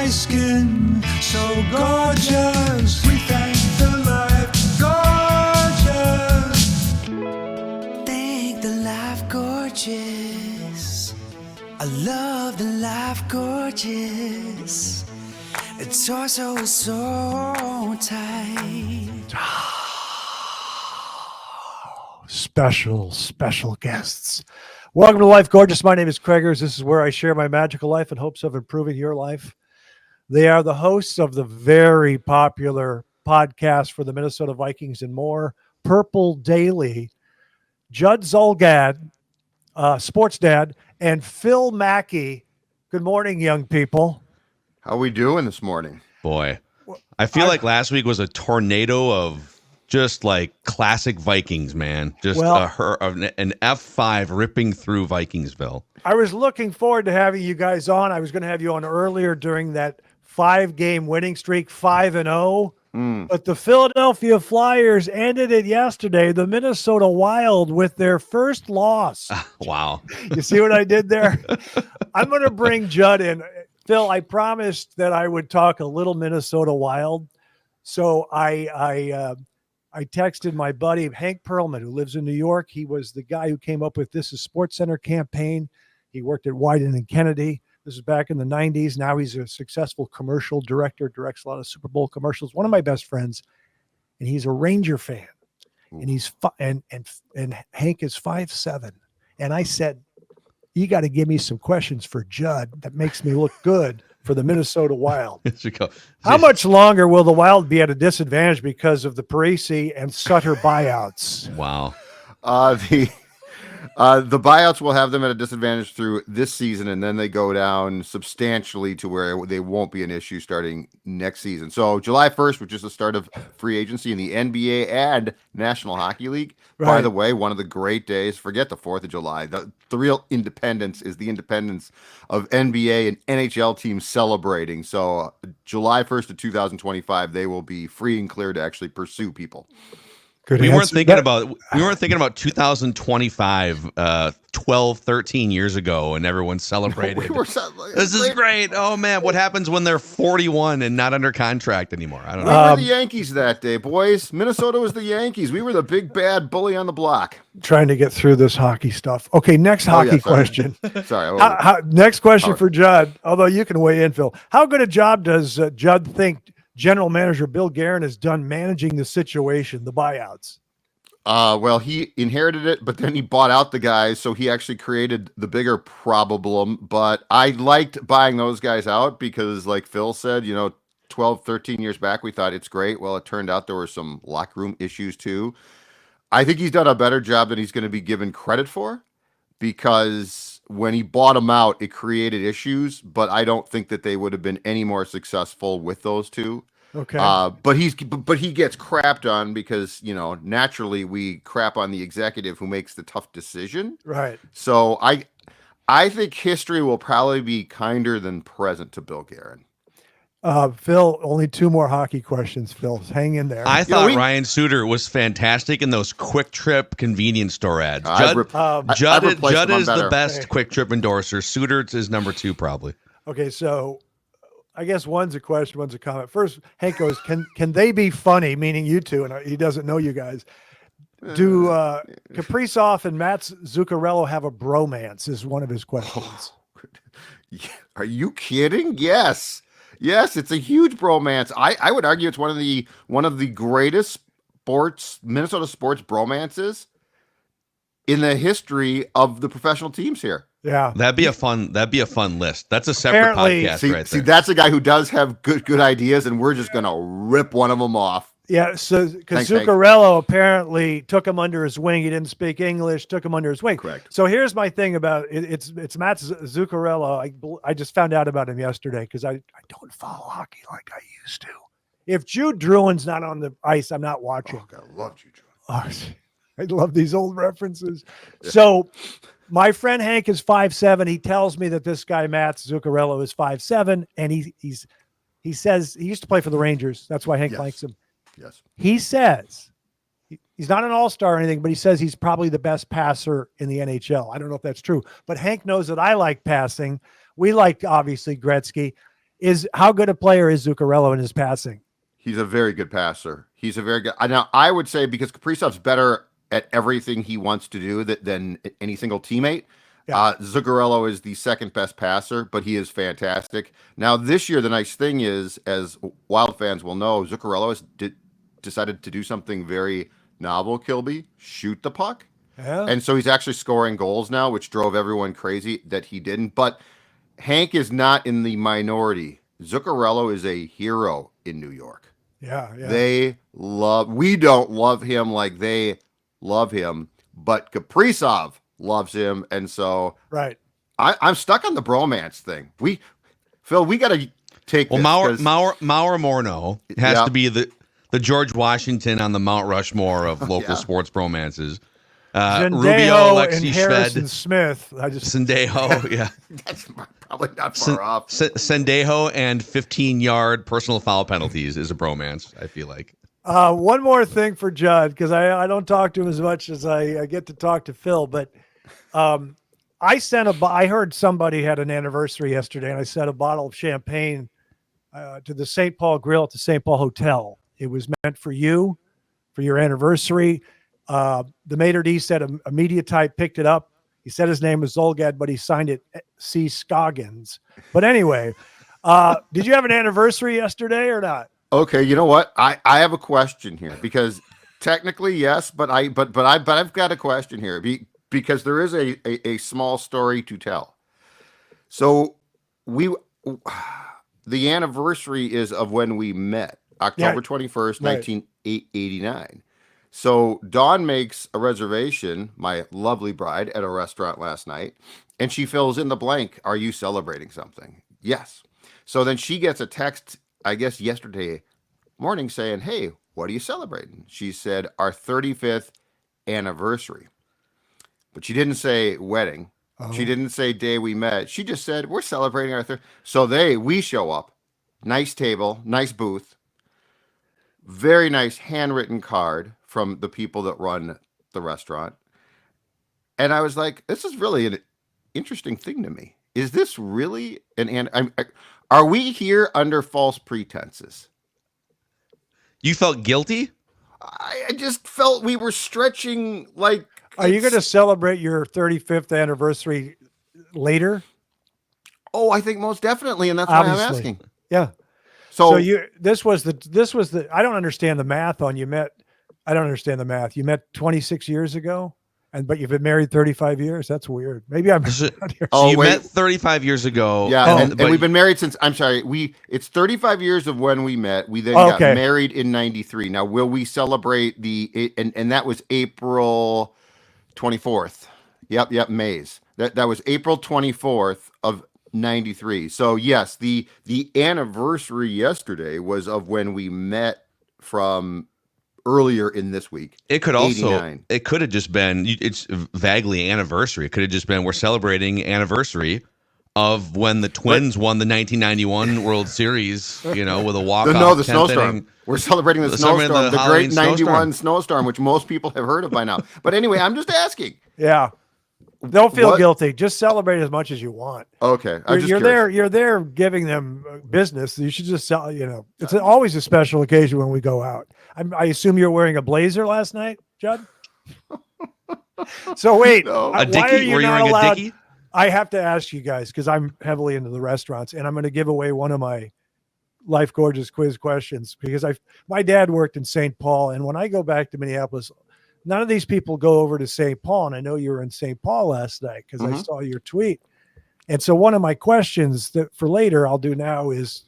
my skin so gorgeous. We thank the life gorgeous. Thank the life gorgeous. I love the life gorgeous. Its torso is so tight. Special guests. Welcome to Life Gorgeous. My name is Craigers. This is where I share my magical life in hopes of improving your life. They are the hosts of the very popular podcast for the Minnesota Vikings and more, Purple Daily, Judd Zulgad, Sports Dad, and Phil Mackey. Good morning, young people. How we doing this morning? Boy, I feel like last week was a tornado of just like classic Vikings, man. Just an F5 ripping through Vikingsville. I was looking forward to having you guys on. I was going to have you on earlier during that 5-game winning streak, 5-0. But the Philadelphia Flyers ended it yesterday. The Minnesota Wild with their first loss. Wow. You see what I did there? I'm going to bring Judd in. Phil, I promised that I would talk a little Minnesota Wild. So I texted my buddy, Hank Perlman, who lives in New York. He was the guy who came up with This Is Sports Center campaign. He worked at Wyden and Kennedy. This is back in the 90s. Now he's a successful commercial director, directs a lot of Super Bowl commercials. One of my best friends, and he's a Ranger fan. And he's and Hank is 5'7". And I said, you got to give me some questions for Judd that makes me look good for the Minnesota Wild. How much longer will the Wild be at a disadvantage because of the Parisi and Sutter buyouts? Wow. The buyouts will have them at a disadvantage through this season, and then they go down substantially to where they won't be an issue starting next season. So July 1st, which is the start of free agency in the NBA and National Hockey League. Right. By the way, one of the great days, forget the 4th of July. The real independence is the independence of NBA and NHL teams celebrating. So July 1st of 2025, they will be free and clear to actually pursue people. We weren't thinking about 2025 12, 13 years ago, and everyone celebrated. This is great. Oh man, what happens when they're 41 and not under contract anymore? I don't know. We were the Yankees that day, boys. Minnesota was the Yankees. We were the big bad bully on the block. Trying to get through this hockey stuff. Okay, next hockey question. Sorry. Next question for Judd, although you can weigh in, Phil. How good a job does Judd think General Manager Bill Guerin has done managing the situation, the buyouts? Well, he inherited it, but then he bought out the guys, so he actually created the bigger problem. But I liked buying those guys out because, like Phil said, 12, 13 years back, we thought it's great. Well, it turned out there were some locker room issues too. I think he's done a better job than he's going to be given credit for, because when he bought them out, it created issues, but I don't think that they would have been any more successful with those two. Okay. But he gets crapped on because, naturally we crap on the executive who makes the tough decision. Right. So I think history will probably be kinder than present to Bill Guerin. Phil, only 2 more hockey questions, Phil. Hang in there. I thought Ryan Suter was fantastic in those Quick Trip convenience store ads. Judd is the best Quick Trip endorser. Suter is number 2 probably. Okay, so I guess one's a question, one's a comment. First, Hank goes, can they be funny, meaning you two, and he doesn't know you guys. Do Kaprizov and Matt Zuccarello have a bromance is one of his questions. Are you kidding? Yes, it's a huge bromance. I would argue it's one of the greatest Minnesota sports bromances in the history of the professional teams here. Yeah, that'd be a fun list. That's a separate podcast right there. See, that's a guy who does have good ideas, and we're just gonna rip one of them off. Yeah, so because Zuccarello apparently took him under his wing. He didn't speak English, took him under his wing. Correct. So here's my thing about it. It's Matt Zuccarello. I just found out about him yesterday because I don't follow hockey like I used to. If Jude Druin's not on the ice, I'm not watching. Oh, I love Jude Druin. Oh, I love these old references. Yeah. So my friend Hank is 5'7". He tells me that this guy, Matt Zuccarello, is 5'7", and he says he used to play for the Rangers. That's why Hank likes him. Yes. He says he's not an all-star or anything, but he says he's probably the best passer in the NHL. I don't know if that's true, but Hank knows that I like passing. We like, obviously, Gretzky. how good a player is Zuccarello in his passing? He's a very good passer. He's a very good. Now, I would say because Kaprizov's better at everything he wants to do than any single teammate. Yeah. Zuccarello is the second best passer, but he is fantastic. Now, this year, the nice thing is, as Wild fans will know, Zuccarello has decided to do something very novel, Kilby, shoot the puck. Yeah. And so he's actually scoring goals now, which drove everyone crazy that he didn't. But Hank is not in the minority. Zuccarello is a hero in New York. Yeah. We don't love him like they love him, but Kaprizov loves him, and so right. I'm stuck on the bromance thing. Phil, we got to take. Well, Mauro Morno has to be the George Washington on the Mount Rushmore of local sports bromances. Rubio, Alexi and Harrison Shved, Smith. Sendejo, yeah, that's probably not far off. Sendejo and 15-yard personal foul penalties is a bromance. I feel like. One more thing for Judd, because I don't talk to him as much as I get to talk to Phil, but I heard somebody had an anniversary yesterday, and I sent a bottle of champagne to the St. Paul Grill at the St. Paul Hotel. It was meant for you, for your anniversary. The maitre d' said a media type picked it up. He said his name was Zulgad, but he signed it C. Scoggins. But anyway, did you have an anniversary yesterday or not? Okay, you know what? I have a question here because technically yes, but I've got a question here because there is a small story to tell. So the anniversary is of when we met, October 21st, 1989. So Dawn makes a reservation, my lovely bride, at a restaurant last night, and she fills in the blank. Are you celebrating something? Yes. So then she gets a text, I guess yesterday morning, saying, hey, what are you celebrating? She said, our 35th anniversary. But she didn't say wedding. Oh. She didn't say day we met. She just said, we're celebrating our third. So we show up. Nice table, nice booth. Very nice handwritten card from the people that run the restaurant. And I was like, this is really an interesting thing to me. Is this really are we here under false pretenses? You felt guilty? I just felt we were stretching like. Are you going to celebrate your 35th anniversary later? Oh, I think most definitely, and that's why I'm asking. Yeah. So this was the I don't understand the math on you met. I don't understand the math. You met 26 years ago, but you've been married 35 years. That's weird. Maybe I'm. So you met 35 years ago. Yeah, and we've been married since. I'm sorry. It's 35 years of when we met. We then got married in '93. Now, will we celebrate and that was April 24th. Yep, Mays. That was April 24th of '93. So yes, the anniversary yesterday was of when we met from earlier in this week. It could have just been, it's vaguely anniversary. It could have just been, we're celebrating anniversary of when the Twins won the 1991 World Series, with a walk-off. No, the snowstorm. We're celebrating the snowstorm, the great 91 snowstorm, which most people have heard of by now. But anyway, I'm just asking. Yeah. Don't feel guilty. Just celebrate as much as you want. Okay. You're there giving them business. You should just sell, it's always a special occasion when we go out. I assume you're wearing a blazer last night, Judd? So wait, a dickie? Why are you Were you not wearing allowed? a dickie? I have to ask you guys, because I'm heavily into the restaurants, and I'm going to give away one of my Life Gorgeous quiz questions because my dad worked in St. Paul, and when I go back to Minneapolis, none of these people go over to St. Paul, and I know you were in St. Paul last night because I saw your tweet. And so one of my questions that for later I'll do now is,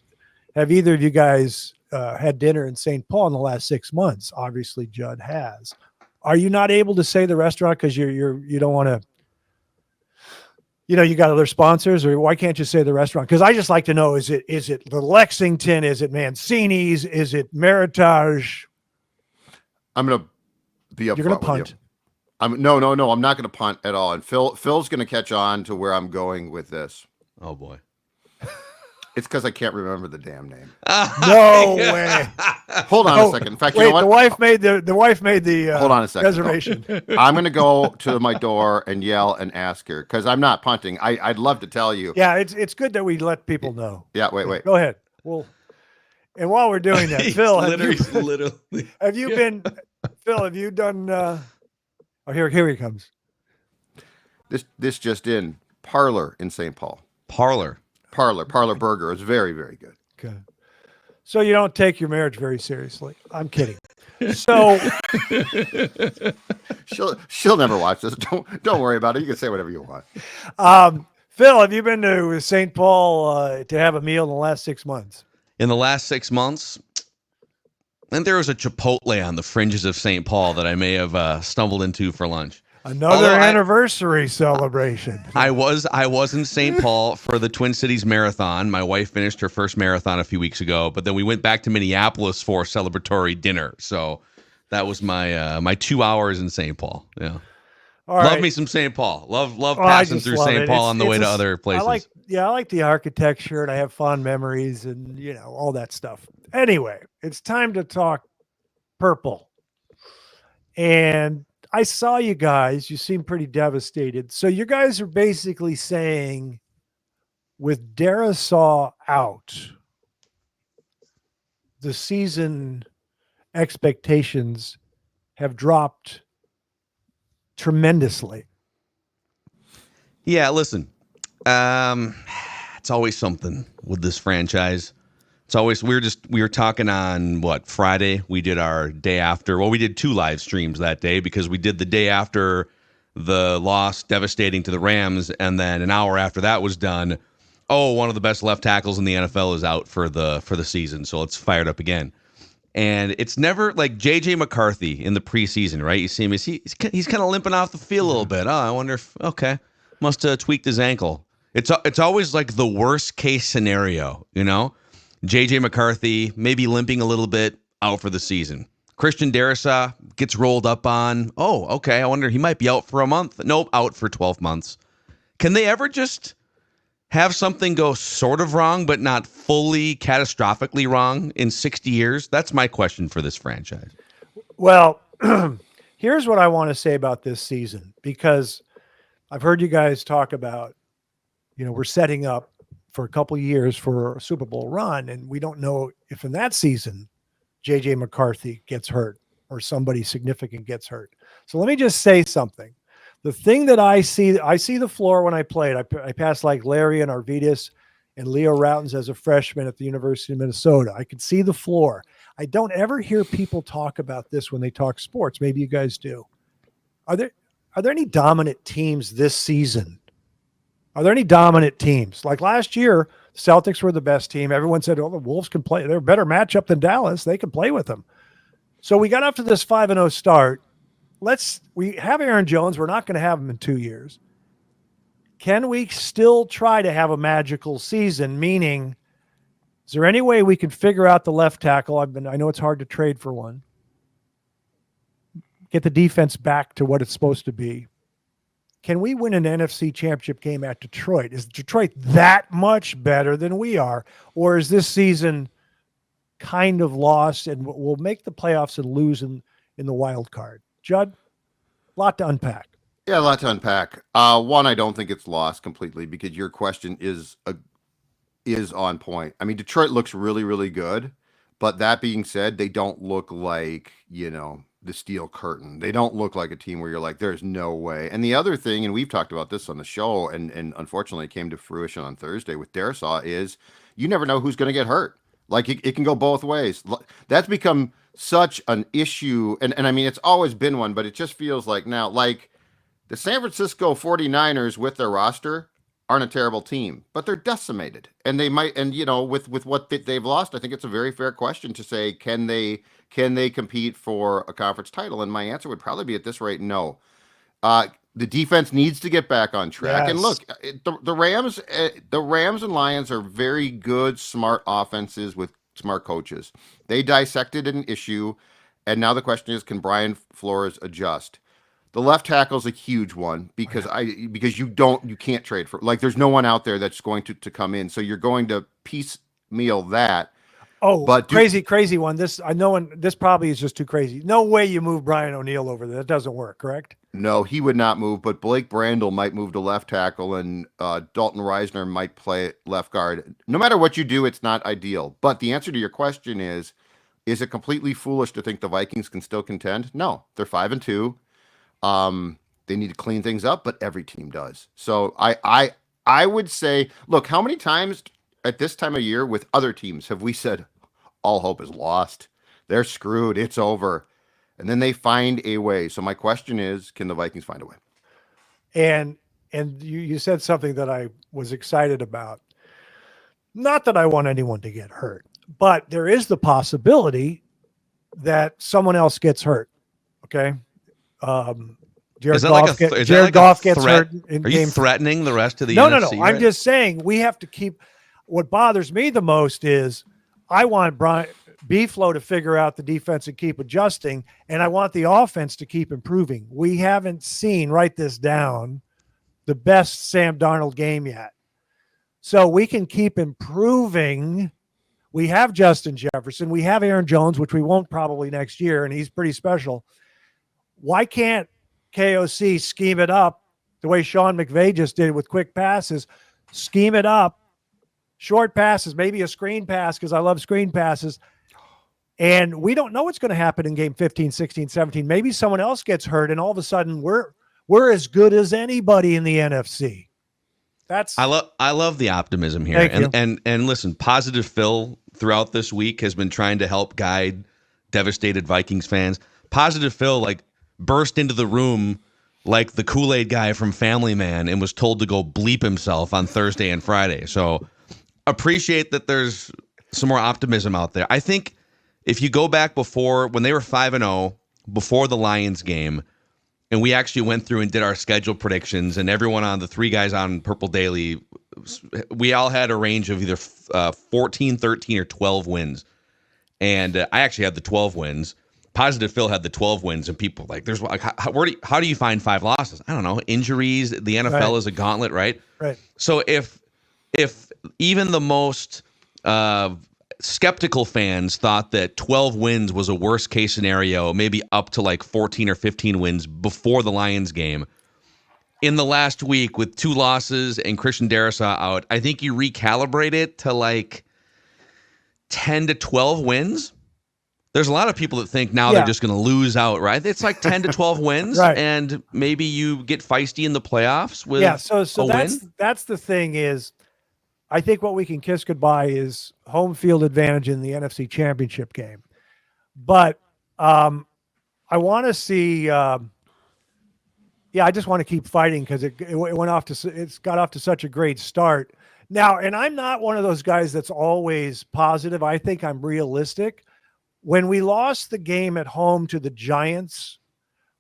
have either of you guys had dinner in St. Paul in the last 6 months? Obviously, Judd has. Are you not able to say the restaurant because you don't want to? You got other sponsors, or why can't you say the restaurant? Because I just like to know: is it the Lexington? Is it Mancini's? Is it Meritage? I'm gonna be up. You're gonna punt. No. I'm not gonna punt at all. And Phil's gonna catch on to where I'm going with this. Oh boy. It's because I can't remember the damn name. No way. Hold on a second. In fact, you know what? The wife made the Hold on a second. reservation. I'm going to go to my door and yell and ask her because I'm not punting. I'd love to tell you. Yeah, it's good that we let people know. Yeah, wait. Go ahead. Well, and while we're doing that, Phil, literally. have you been? Phil, have you done? Oh, here he comes. This just in. Parlor in St. Paul. Parlor Burger is very, very good. Okay. So you don't take your marriage very seriously. I'm kidding. So she'll never watch this. Don't worry about it. You can say whatever you want. Phil, have you been to St. Paul to have a meal in the last 6 months? In the last 6 months, and there was a Chipotle on the fringes of St. Paul that I may have stumbled into for lunch. Another anniversary celebration. I was in St. Paul for the Twin Cities Marathon. My wife finished her first marathon a few weeks ago, but then we went back to Minneapolis for celebratory dinner. So that was my 2 hours in St. Paul. Yeah. Love me some St. Paul. Love passing through St. Paul on the way to other places. I like the architecture, and I have fond memories, and all that stuff. Anyway, it's time to talk purple. And I saw you guys. You seem pretty devastated. So you guys are basically saying, with Darrisaw out, the season expectations have dropped tremendously. Yeah, listen. It's always something with this franchise. It's always we were talking on Friday. We did our day after. Well, we did 2 live streams that day because we did the day after the loss, devastating to the Rams, and then an hour after that was done. Oh, one of the best left tackles in the NFL is out for the season, so let's fire it up again. And it's never like J.J. McCarthy in the preseason, right? You see him, he's kind of limping off the field a little bit. Oh, I wonder if must have tweaked his ankle. It's always like the worst case scenario, J.J. McCarthy maybe limping a little bit, out for the season. Christian Darrisaw gets rolled up on. Oh, okay. I wonder, he might be out for a month. Nope, out for 12 months. Can they ever just have something go sort of wrong, but not fully catastrophically wrong in 60 years? That's my question for this franchise. Well, here's what I want to say about this season, because I've heard you guys talk about, we're setting up for a couple of years for a Super Bowl run, and we don't know if in that season J.J. McCarthy gets hurt or somebody significant gets hurt. So let me just say something. The thing that I see the floor when I played. I passed like Larry and Arvidas and Leo Routens as a freshman at the University of Minnesota. I could see the floor. I don't ever hear people talk about this when they talk sports. Maybe you guys do. Are there any dominant teams this season? Are there any dominant teams? Like last year, the Celtics were the best team. Everyone said, oh, the Wolves can play. They're a better matchup than Dallas. They can play with them. So we got up to this 5-0 start. We have Aaron Jones. We're not going to have him in 2 years. Can we still try to have a magical season? Meaning, is there any way we can figure out the left tackle? I know it's hard to trade for one. Get the defense back to what it's supposed to be. Can we win an NFC championship game at Detroit? Is Detroit that much better than we are? Or is this season kind of lost and we'll make the playoffs and lose in the wild card? Judd, a lot to unpack. Yeah, a lot to unpack. One, I don't think it's lost completely because your question is on point. I mean, Detroit looks really, really good. But that being said, they don't look like, the steel curtain. They don't look like a team where you're like, there's no way. And the other thing, and we've talked about this on the show, and unfortunately it came to fruition on Thursday with Darrisaw, is you never know who's going to get hurt. Like it can go both ways. That's become such an issue. And I mean, it's always been one, but it just feels like now, like the San Francisco 49ers with their roster aren't a terrible team, but they're decimated. And they might, and with what they've lost, I think it's a very fair question to say, can they compete for a conference title? And my answer would probably be at this rate, no. The defense needs to get back on track. Yes. And look, the Rams and Lions are very good, smart offenses with smart coaches. They dissected an issue, and now the question is, can Brian Flores adjust? The left tackle is a huge one because you can't trade for, like, there's no one out there that's going to come in. So you're going to piecemeal that. Oh, but crazy one. This I know, and this probably is just too crazy. No way you move Brian O'Neill over there. That doesn't work, correct? No, he would not move, but Blake Brandel might move to left tackle, and Dalton Reisner might play left guard. No matter what you do, it's not ideal. But the answer to your question is it completely foolish to think the Vikings can still contend? No, they're 5-2. They need to clean things up, but every team does. So I would say, look, how many times at this time of year with other teams have we said all hope is lost? They're screwed. It's over. And then they find a way. So my question is, can the Vikings find a way? And you said something that I was excited about. Not that I want anyone to get hurt, but there is the possibility that someone else gets hurt. Okay. Jared Goff gets hurt in Are you threatening the rest of the No. NFC I'm just saying we have to keep. What bothers me the most is I want Brian B-Flow to figure out the defense and keep adjusting, and I want the offense to keep improving. We haven't seen, write this down, the best Sam Darnold game yet. So we can keep improving. We have Justin Jefferson. We have Aaron Jones, which we won't probably next year, and he's pretty special. Why can't KOC scheme it up the way Sean McVay just did with quick passes? Scheme it up, short passes, maybe a screen pass, because I love screen passes. And we don't know what's going to happen in game 15, 16, 17. Maybe someone else gets hurt, and all of a sudden we're as good as anybody in the NFC. I love the optimism here. And listen, Positive Phil throughout this week has been trying to help guide devastated Vikings fans. Positive Phil burst into the room like the Kool-Aid guy from Family Man and was told to go bleep himself on Thursday and Friday. So appreciate that there's some more optimism out there. I think if you go back before, when they were 5-0, before the Lions game, and we actually went through and did our schedule predictions, and everyone on the three guys on Purple Daily, we all had a range of either 14, 13, or 12 wins. And I actually had the 12 wins. Positive Phil had the 12 wins, and people there's how do you find 5 losses? I don't know. Injuries. The NFL is a gauntlet, right? Right. So if even the most skeptical fans thought that 12 wins was a worst case scenario, maybe up to 14 or 15 wins before the Lions game, in the last week with 2 losses and Christian Darrisaw out, I think you recalibrate it to 10 to 12 wins. There's a lot of people that think now they're just going to lose out, right? It's 10 to 12 wins, right. And maybe you get feisty in the playoffs with so a win. That's the thing is, I think what we can kiss goodbye is home field advantage in the NFC Championship game. But I want to see I just want to keep fighting because it got off to such a great start. Now, and I'm not one of those guys that's always positive. I think I'm realistic. When we lost the game at home to the Giants,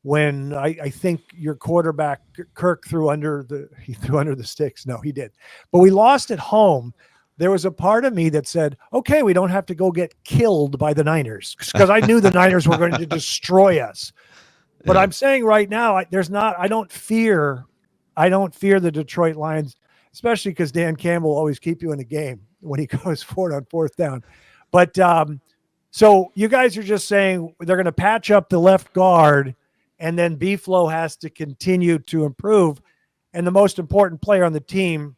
when I think your quarterback Kirk threw under the sticks. No, he did. But we lost at home. There was a part of me that said, okay, we don't have to go get killed by the Niners, because I knew the Niners were going to destroy us. But I'm saying right now, I don't fear the Detroit Lions, especially because Dan Campbell will always keep you in the game when he goes for it on 4th down. But so you guys are just saying they're going to patch up the left guard, and then B-Flow has to continue to improve. And the most important player on the team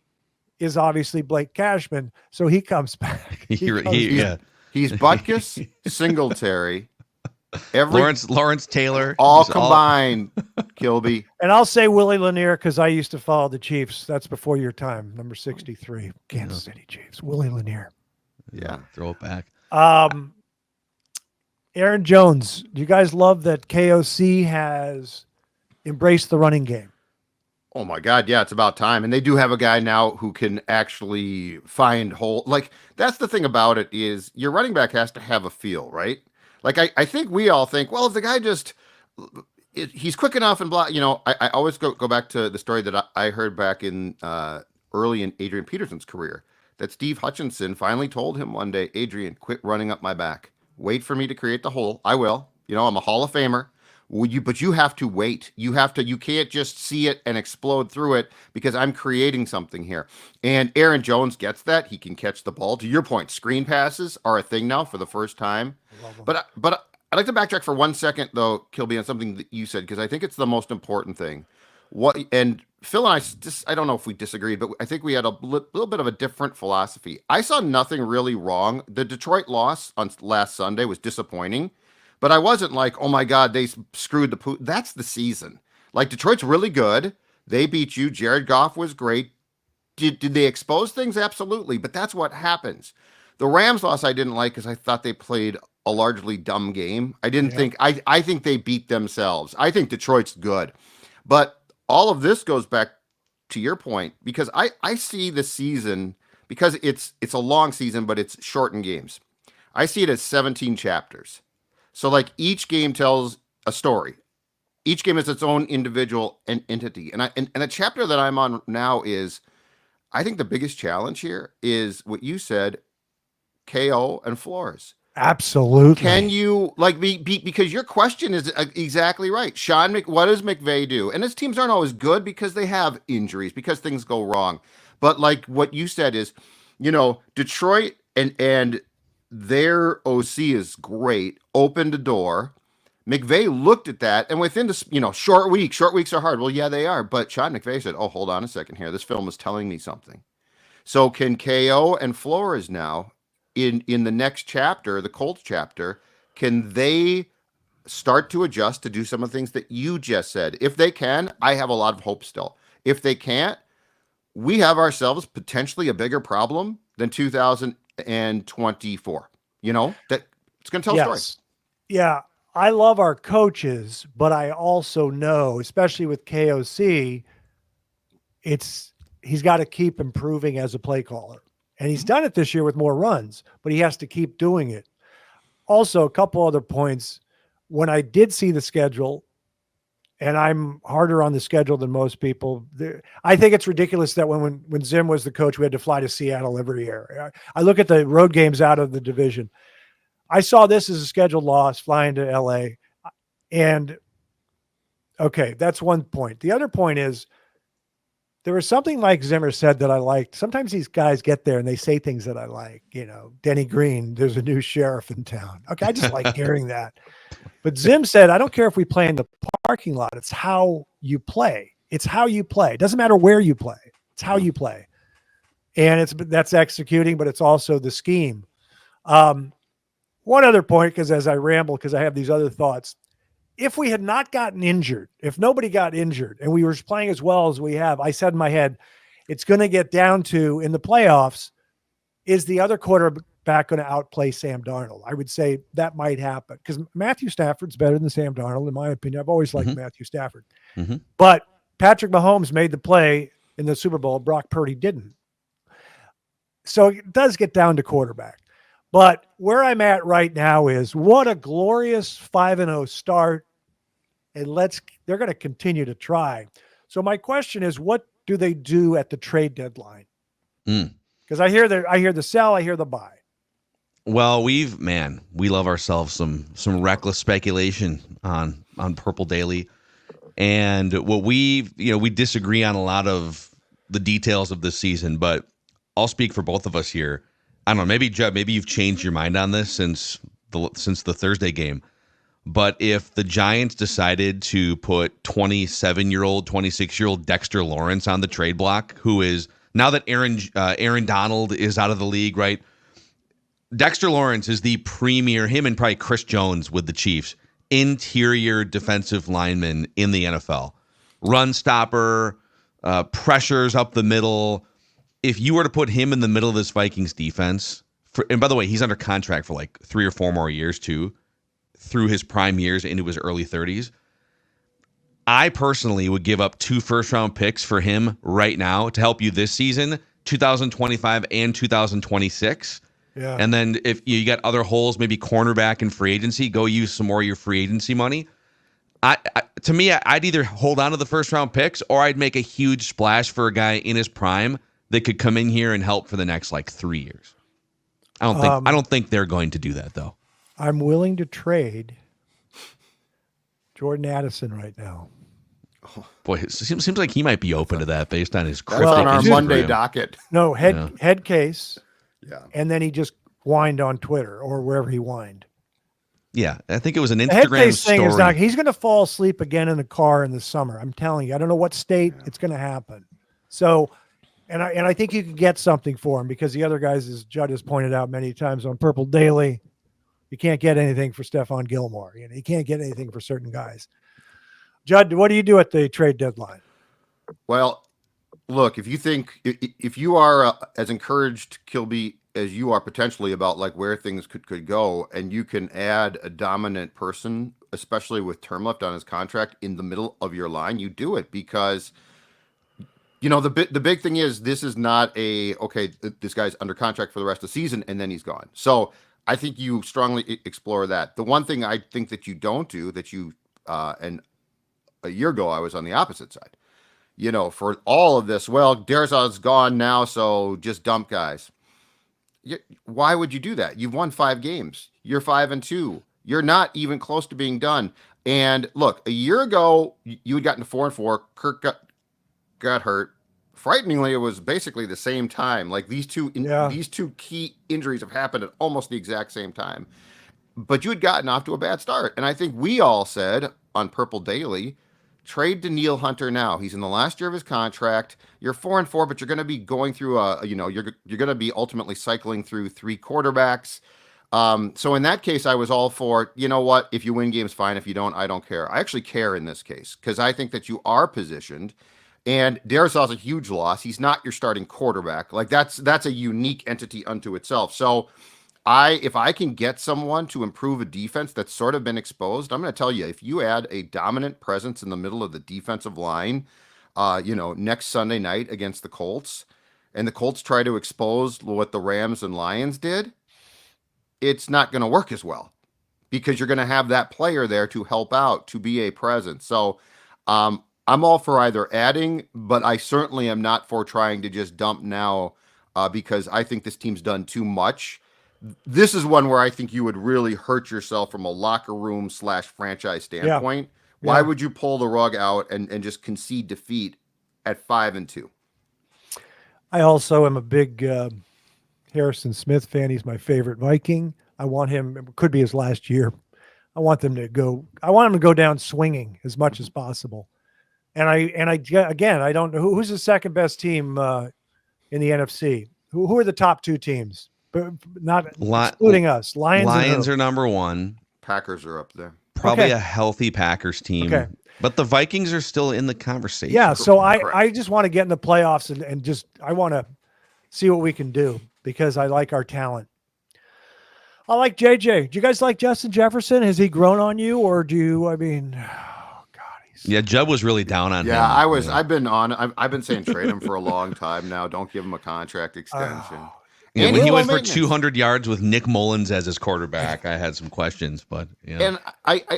is obviously Blake Cashman. So he comes back. He's Butkus, Singletary, Lawrence Taylor, all combined, Kilby. And I'll say Willie Lanier because I used to follow the Chiefs. That's before your time. Number 63, Kansas City Chiefs. Willie Lanier. Yeah, throw it back. Aaron Jones, do you guys love that KOC has embraced the running game? Oh my God, yeah, it's about time. And they do have a guy now who can actually find hole. That's the thing about it is your running back has to have a feel, right? I think we all think, well, if the guy he's quick enough and blah, I always go back to the story that I heard back in early in Adrian Peterson's career, that Steve Hutchinson finally told him one day, Adrian, quit running up my back. Wait for me to create the hole. I will. I'm a Hall of Famer. But you have to wait. You can't just see it and explode through it because I'm creating something here. And Aaron Jones gets that. He can catch the ball. To your point, screen passes are a thing now for the first time. But I'd like to backtrack for 1 second though, Kilby, on something that you said, because I think it's the most important thing. And Phil and I don't know if we disagreed, but I think we had a little bit of a different philosophy. I saw nothing really wrong. The Detroit loss on last Sunday was disappointing. But I wasn't like, oh my God, they screwed the poo. That's the season. Like, Detroit's really good. They beat you. Jared Goff was great. Did they expose things? Absolutely. But that's what happens. The Rams loss I didn't like because I thought they played a largely dumb game. I didn't think, I think they beat themselves. I think Detroit's good. But all of this goes back to your point, because I see the season, because it's a long season, but it's shortened games. I see it as 17 chapters. So like each game tells a story. Each game is its own individual entity. And a chapter that I'm on now is, I think the biggest challenge here is what you said, KO and Flores. Absolutely. Can you because your question is exactly right. What does McVay do? And his teams aren't always good because they have injuries, because things go wrong. But like what you said is, Detroit and their OC is great, opened a door. McVay looked at that, and within the short weeks are hard. Well, yeah, they are. But Sean McVay said, oh, hold on a second here. This film is telling me something. So can KO and Flores now, in the next chapter, the Colts chapter, can they start to adjust to do some of the things that you just said? If they can, I have a lot of hope still. If they can't, we have ourselves potentially a bigger problem than 2024. That it's going to tell a story. Yeah. I love our coaches, but I also know, especially with KOC, he's got to keep improving as a play caller. And he's done it this year with more runs, but he has to keep doing it. Also, a couple other points. When I did see the schedule, and I'm harder on the schedule than most people, I think it's ridiculous that when Zim was the coach, we had to fly to Seattle every year. I look at the road games out of the division. I saw this as a scheduled loss, flying to LA. And okay, that's one point. The other point is, there was something like Zimmer said that I liked. Sometimes these guys get there and they say things that I like. Denny Green, there's a new sheriff in town. Okay, I just like hearing that. But Zim said, I don't care if we play in the parking lot. It's how you play. It's how you play. It doesn't matter where you play. It's how you play. And that's executing, but it's also the scheme. One other point, because as I ramble, because I have these other thoughts. If we had not gotten injured, if nobody got injured and we were playing as well as we have, I said in my head, it's going to get down to, in the playoffs, is the other quarterback going to outplay Sam Darnold? I would say that might happen because Matthew Stafford's better than Sam Darnold, in my opinion. I've always liked Matthew Stafford. Mm-hmm. But Patrick Mahomes made the play in the Super Bowl. Brock Purdy didn't. So it does get down to quarterback. But where I'm at right now is, what a glorious 5-0 start. And they're going to continue to try. So my question is, what do they do at the trade deadline? Because I hear the sell, I hear the buy. Well, we love ourselves some reckless speculation on Purple Daily. And what we disagree on a lot of the details of this season, but I'll speak for both of us here. I don't know, maybe Judd, maybe you've changed your mind on this since the Thursday game. But if the Giants decided to put 27-year-old, 26-year-old Dexter Lawrence on the trade block, who is, now that Aaron Donald is out of the league, right? Dexter Lawrence is the premier, him and probably Chris Jones with the Chiefs, interior defensive lineman in the NFL. Run stopper, pressures up the middle. If you were to put him in the middle of this Vikings defense, and by the way, he's under contract for like 3 or 4 more years too, through his prime years into his early 30s. I personally would give up 2 first-round picks for him right now to help you this season, 2025 and 2026. Yeah. And then if you got other holes, maybe cornerback and free agency, go use some more of your free agency money. To me, I'd either hold on to the first-round picks or I'd make a huge splash for a guy in his prime that could come in here and help for the next 3 years. I don't think they're going to do that though. I'm willing to trade Jordan Addison right now. Boy, it seems like he might be open to that based on his That's cryptic on our Instagram. Monday docket. No, head case, Yeah. and then he just whined on Twitter or wherever he whined. Yeah, I think it was an The head Instagram case thing is story. not. He's going to fall asleep again in the car in the summer. I'm telling you. I don't know what state it's going to happen. So, and I think you could get something for him because the other guys, as Judd has pointed out many times on Purple Daily, you can't get anything for Stephon Gilmore. You know, you can't get anything for certain guys. Judd, what do you do at the trade deadline? Well, look, if you are as encouraged, Kilby, as you are potentially about like where things could go, and you can add a dominant person, especially with term left on his contract in the middle of your line, you do it because, you know, the big thing is this is not this guy's under contract for the rest of the season and then he's gone. So I think you strongly explore that. The one thing I think that you don't do and a year ago I was on the opposite side. You know, for all of this, well, Darrisaw's gone now, so just dump guys. Why would you do that? You've won 5 games. You're 5-2. You're not even close to being done. And look, a year ago, you had gotten to 4-4. Kirk got hurt. Frighteningly, it was basically the same time. Like these two key injuries have happened at almost the exact same time. But you had gotten off to a bad start. And I think we all said on Purple Daily, trade Danielle Hunter now. He's in the last year of his contract. You're 4-4, but you're going to be going through you're going to be ultimately cycling through 3 quarterbacks. So in that case, I was all for, you know what, if you win games, fine. If you don't, I don't care. I actually care in this case because I think that you are positioned. And Darrisaw's a huge loss. He's not your starting quarterback. Like that's a unique entity unto itself. So if I can get someone to improve a defense that's sort of been exposed, I'm going to tell you, if you add a dominant presence in the middle of the defensive line, next Sunday night against the Colts, and the Colts try to expose what the Rams and Lions did, it's not going to work as well because you're going to have that player there to help out, to be a presence. So I'm all for either adding, but I certainly am not for trying to just dump now because I think this team's done too much. This is one where I think you would really hurt yourself from a locker room / franchise standpoint. Yeah. Why would you pull the rug out and just concede defeat at 5-2? I also am a big Harrison Smith fan. He's my favorite Viking. I want him, it could be his last year. I want him to go down swinging as much as possible. And I don't know who's the second best team in the NFC. Who are the top 2 teams? But not excluding us. Lions are number 1. Packers are up there. Probably a healthy Packers team. Okay. But the Vikings are still in the conversation. Yeah, so I just want to get in the playoffs and just I want to see what we can do because I like our talent. I like JJ. Do you guys like Justin Jefferson? Has he grown on you or yeah, Judd was really down on him. Yeah, I was. Yeah. I've been saying trade him for a long time now. Don't give him a contract extension. Yeah, when he went for 200 yards with Nick Mullins as his quarterback, I had some questions, but yeah. And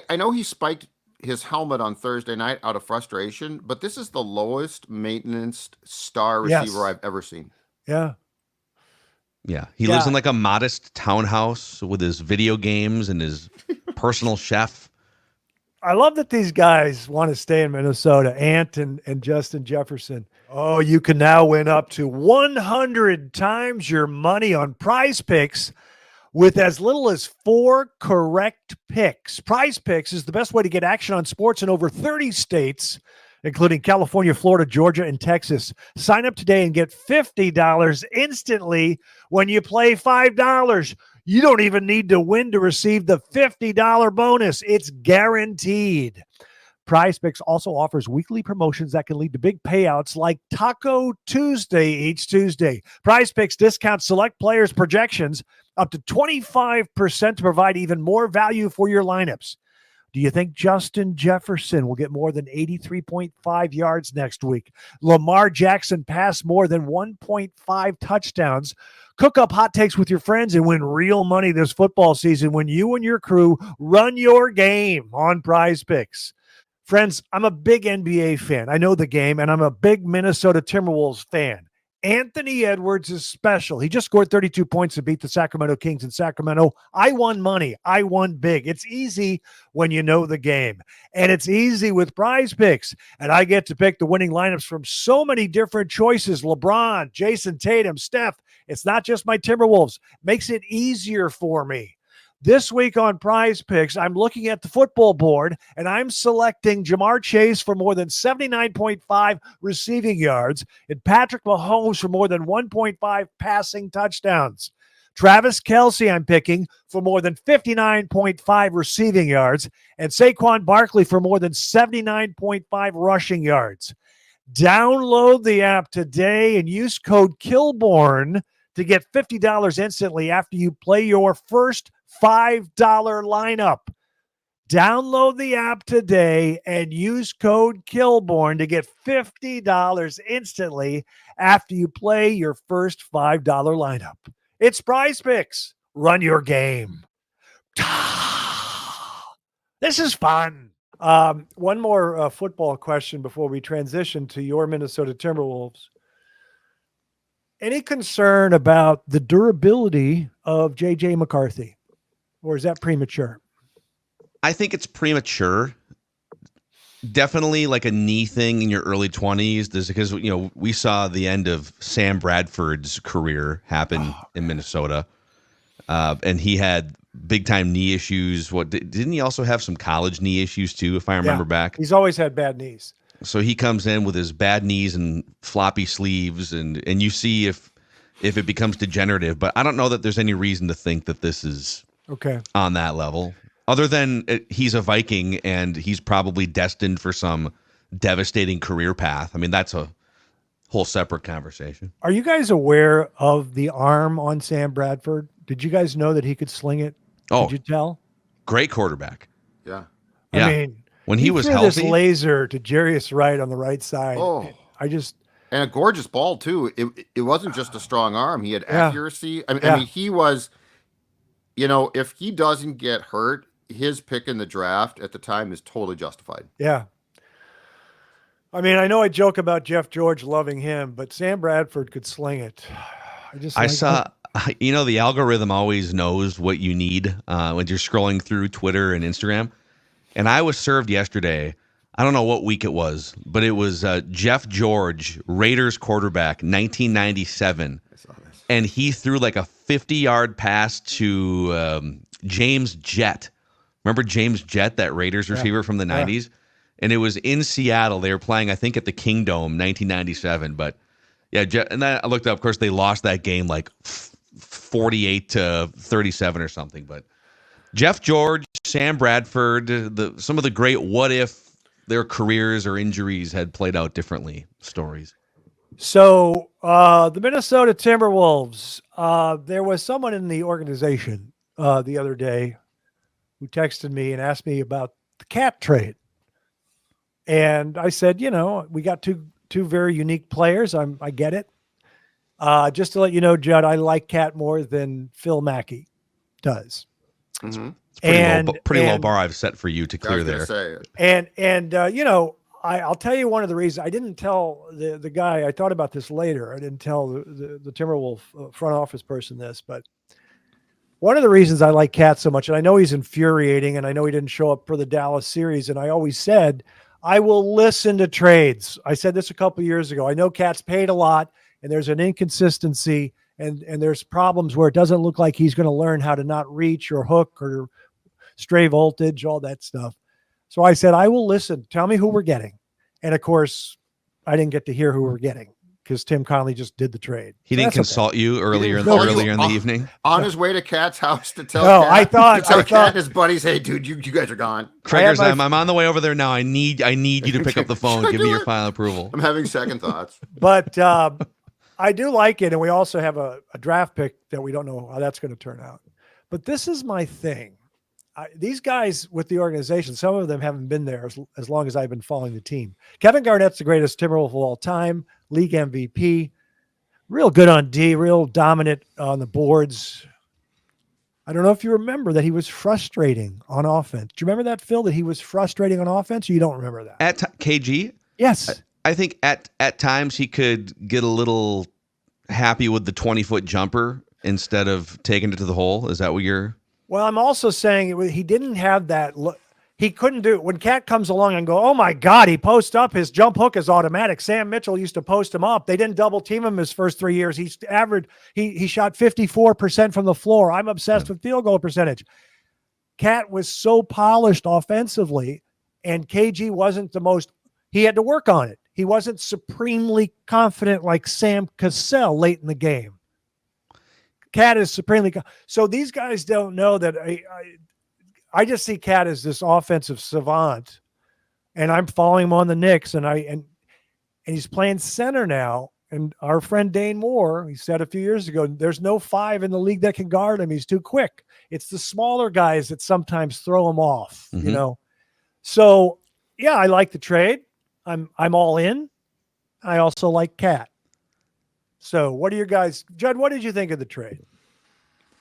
I know he spiked his helmet on Thursday night out of frustration, but this is the lowest maintenance star receiver I've ever seen. Yeah. Yeah, he lives in like a modest townhouse with his video games and his personal chef. I love that these guys want to stay in Minnesota, Ant and Justin Jefferson. Oh, you can now win up to 100 times your money on Prize Picks with as little as 4 correct picks. Prize Picks is the best way to get action on sports in over 30 states, including California, Florida, Georgia, and Texas. Sign up today and get $50 instantly when you play $5. You don't even need to win to receive the $50 bonus. It's guaranteed. Prize Picks also offers weekly promotions that can lead to big payouts like Taco Tuesday each Tuesday. Prize Picks discounts select players' projections up to 25% to provide even more value for your lineups. Do you think Justin Jefferson will get more than 83.5 yards next week? Lamar Jackson pass more than 1.5 touchdowns? Cook up hot takes with your friends and win real money this football season when you and your crew run your game on Prize Picks. Friends, I'm a big NBA fan. I know the game, and I'm a big Minnesota Timberwolves fan. Anthony Edwards is special. He just scored 32 points to beat the Sacramento Kings in Sacramento. I won money. I won big. It's easy when you know the game. And it's easy with Prize Picks. And I get to pick the winning lineups from so many different choices. LeBron, Jason Tatum, Steph. It's not just my Timberwolves. Makes it easier for me. This week on Prize Picks, I'm looking at the football board, and I'm selecting Jamar Chase for more than 79.5 receiving yards and Patrick Mahomes for more than 1.5 passing touchdowns. Travis Kelce I'm picking for more than 59.5 receiving yards and Saquon Barkley for more than 79.5 rushing yards. Download the app today and use code KILLBORN to get $50 instantly after you play your first $5 lineup. Download the app today and use code KILLBORN to get $50 instantly after you play your first $5 lineup. It's Prize Picks. Run your game. This is fun. One more football question before we transition to your Minnesota Timberwolves. Any concern about the durability of J.J. McCarthy? Or is that premature? I think it's premature. Definitely like a knee thing in your early 20s. Because, we saw the end of Sam Bradford's career happen in Minnesota. And he had big time knee issues. Didn't he also have some college knee issues too, if I remember back? He's always had bad knees. So he comes in with his bad knees and floppy sleeves, and you see if it becomes degenerative. But I don't know that there's any reason to think that this is on that level, other than he's a Viking and he's probably destined for some devastating career path. I mean, that's a whole separate conversation. Are you guys aware of the arm on Sam Bradford? Did you guys know that he could sling it? Oh, did you tell? Great quarterback. Yeah. Yeah. I mean, when he was threw healthy, this laser to Jarius Wright on the right side. Oh. And a gorgeous ball too. It wasn't just a strong arm. He had accuracy. I mean, he was, if he doesn't get hurt, his pick in the draft at the time is totally justified. Yeah. I mean, I know I joke about Jeff George loving him, but Sam Bradford could sling it. I saw, the algorithm always knows what you need when you're scrolling through Twitter and Instagram. And I was served yesterday. I don't know what week it was, but it was Jeff George, Raiders quarterback, 1997. I saw this. And he threw like a 50-yard pass to James Jett. Remember James Jett, that Raiders receiver from the 90s? And it was in Seattle. They were playing, I think, at the Kingdome, 1997. But, yeah, and then I looked up. Of course, they lost that game like 48-37 or something. But Jeff George, Sam Bradford, some of the great what-if their careers or injuries had played out differently stories. So the Minnesota Timberwolves, there was someone in the organization the other day who texted me and asked me about the Cat trade. And I said, we got two very unique players. I get it. Just to let you know, Judd, I like Cat more than Phil Mackey does. Mm-hmm. It's pretty low bar I've set for you to clear there. I'll tell you one of the reasons I didn't tell the guy. I thought about this later. I didn't tell the Timberwolf front office person this, but one of the reasons I like Cat so much, and I know he's infuriating, and I know he didn't show up for the Dallas series, and I always said I will listen to trades. I said this a couple of years ago. I know Cat's paid a lot, and there's an inconsistency, and there's problems where it doesn't look like he's going to learn how to not reach or hook or stray voltage, all that stuff. So I said, I will listen. Tell me who we're getting. And of course, I didn't get to hear who we're getting because Tim Connelly just did the trade. He didn't consult you earlier in the evening? On his way to Cat's house to tell Cat and his buddies, hey, dude, you guys are gone. Craigers, I'm on the way over there now. I need you to pick up the phone. Give me your final approval. I'm having second thoughts. But I do like it. And we also have a draft pick that we don't know how that's going to turn out. But this is my thing. These guys with the organization, some of them haven't been there as long as I've been following the team. Kevin Garnett's the greatest Timberwolf of all time, league MVP, real good on D, real dominant on the boards. I don't know if you remember that he was frustrating on offense. Do you remember that, Phil, that he was frustrating on offense, or you don't remember that? At KG? Yes. I think at times he could get a little happy with the 20-foot jumper instead of taking it to the hole? Is that what you're? Well, I'm also saying he didn't have that look. He couldn't do it. When Cat comes along and go, oh my God, he posts up. His jump hook is automatic. Sam Mitchell used to post him up. They didn't double team him his first 3 years. He shot 54% from the floor. I'm obsessed with field goal percentage. Cat was so polished offensively, and KG wasn't the most. He had to work on it. He wasn't supremely confident like Sam Cassell late in the game. Cat is supremely. So these guys don't know that. I just see Cat as this offensive savant, and I'm following him on the Knicks, and he's playing center now. And our friend Dane Moore, he said a few years ago, there's no 5 in the league that can guard him. He's too quick. It's the smaller guys that sometimes throw him off, you know? So yeah, I like the trade. I'm all in. I also like Cat. So what are your guys, Judd, what did you think of the trade?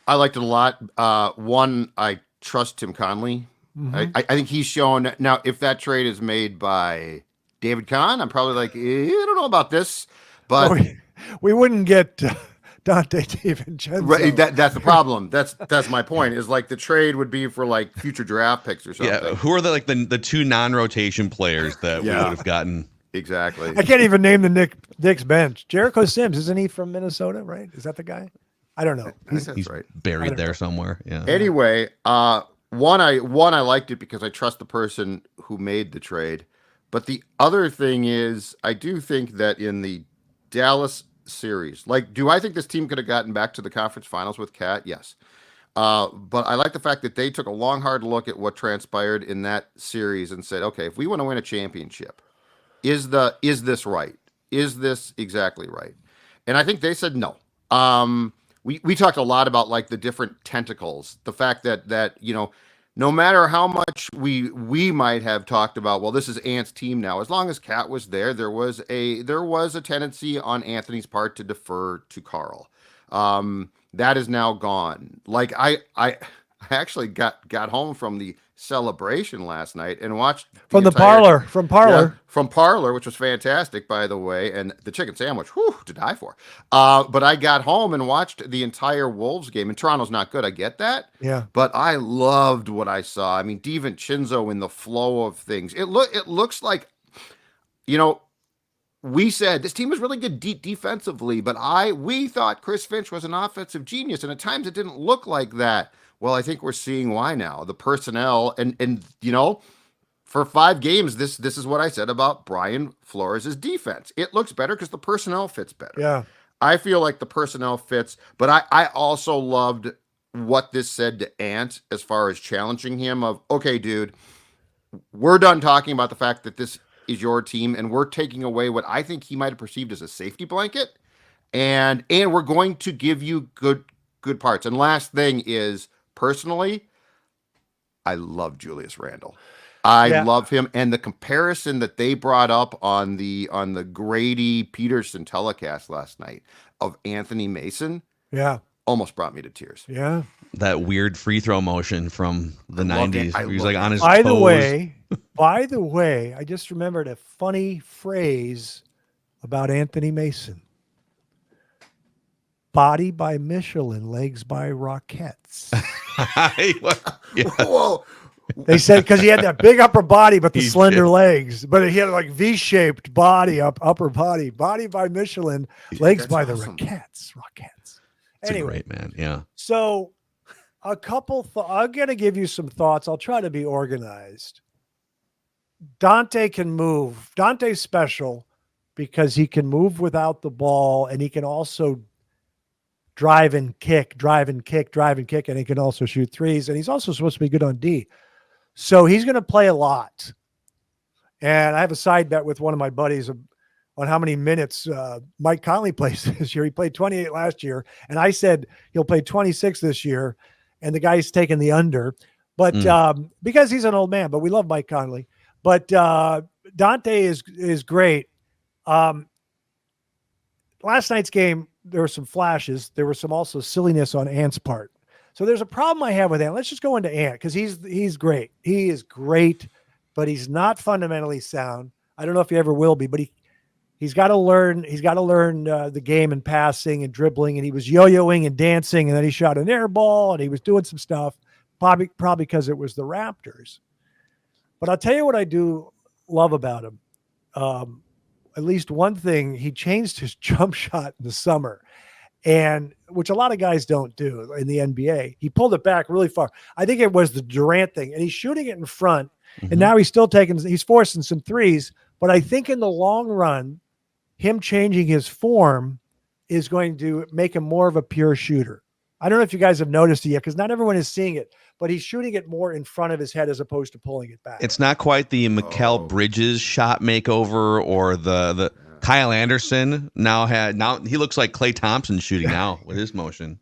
I liked it a lot. One, I trust Tim Conley. I think he's shown. Now, if that trade is made by David Kahn, I'm probably like, I don't know about this. But we wouldn't get Donte DiVincenzo. Right, that's the problem. That's my point. Is like the trade would be for like future draft picks or something. Yeah, who are the 2 non-rotation players that we would have gotten? Exactly. I can't even name the Knicks bench. Jericho Sims, isn't he from Minnesota? Right? Is that the guy? I don't know. He's right. Buried there somewhere. Yeah. Anyway, one I liked it because I trust the person who made the trade, but the other thing is I do think that in the Dallas series, like, do I think this team could have gotten back to the conference finals with Cat? Yes. But I like the fact that they took a long, hard look at what transpired in that series and said, okay, if we want to win a championship, is this right? Is this exactly right? And I think they said no. We talked a lot about like the different tentacles, the fact that you know, no matter how much we might have talked about, well, this is Ant's team now. As long as Cat was there, there was a tendency on Anthony's part to defer to Carl. That is now gone. Like I actually got home from the celebration last night and watched from Parlor, which was fantastic, by the way, and the chicken sandwich, whew, to die for. But I got home and watched the entire Wolves game, and Toronto's not good. I get that. Yeah. But I loved what I saw. I mean, DiVincenzo in the flow of things. It looks like, you know, we said this team was really good defensively, but we thought Chris Finch was an offensive genius, and at times it didn't look like that. Well, I think we're seeing why now. The personnel and you know, for 5 games, this is what I said about Brian Flores' defense. It looks better because the personnel fits better. Yeah. I feel like the personnel fits, but I also loved what this said to Ant as far as challenging him of, okay, dude, we're done talking about the fact that this is your team, and we're taking away what I think he might have perceived as a safety blanket, and we're going to give you good parts. And last thing is, personally, I love Julius Randle. I love him, and the comparison that they brought up on the Grady Peterson telecast last night of Anthony Mason, almost brought me to tears. Yeah, that weird free throw motion from the 90s. He was like on his toes. By the way, I just remembered a funny phrase about Anthony Mason. Body by Michelin, legs by Rockets. Whoa. They said because he had that big upper body, but the slender legs. But he had like V-shaped body, upper body. Body by Michelin, legs by the Rockets. Anyway, great, man. Yeah. So a couple I'm going to give you some thoughts. I'll try to be organized. Donte can move. Dante's special because he can move without the ball, and he can also drive and kick, and he can also shoot threes, and he's also supposed to be good on D. So he's going to play a lot. And I have a side bet with one of my buddies on how many minutes Mike Conley plays this year. He played 28 last year, and I said he'll play 26 this year, and the guy's taking the under. But because he's an old man, but we love Mike Conley. But Donte is great. Last night's game, there were some flashes. There was some also silliness on Ant's part. So there's a problem I have with Ant. Let's just go into Ant because he's great. He is great, but he's not fundamentally sound. I don't know if he ever will be, but He's got to learn the game and passing and dribbling, and he was yo-yoing and dancing, and then he shot an air ball, and he was doing some stuff, probably because it was the Raptors. But I'll tell you what I do love about him. At least one thing, he changed his jump shot in the summer, and which a lot of guys don't do in the NBA. He pulled it back really far. I think it was the Durant thing, and he's shooting it in front, and now he's forcing some threes. But I think in the long run, him changing his form is going to make him more of a pure shooter. I don't know if you guys have noticed it yet, because not everyone is seeing it, but he's shooting it more in front of his head as opposed to pulling it back. It's not quite the Mikal Bridges shot makeover or the Kyle Anderson now he looks like Klay Thompson shooting now with his motion.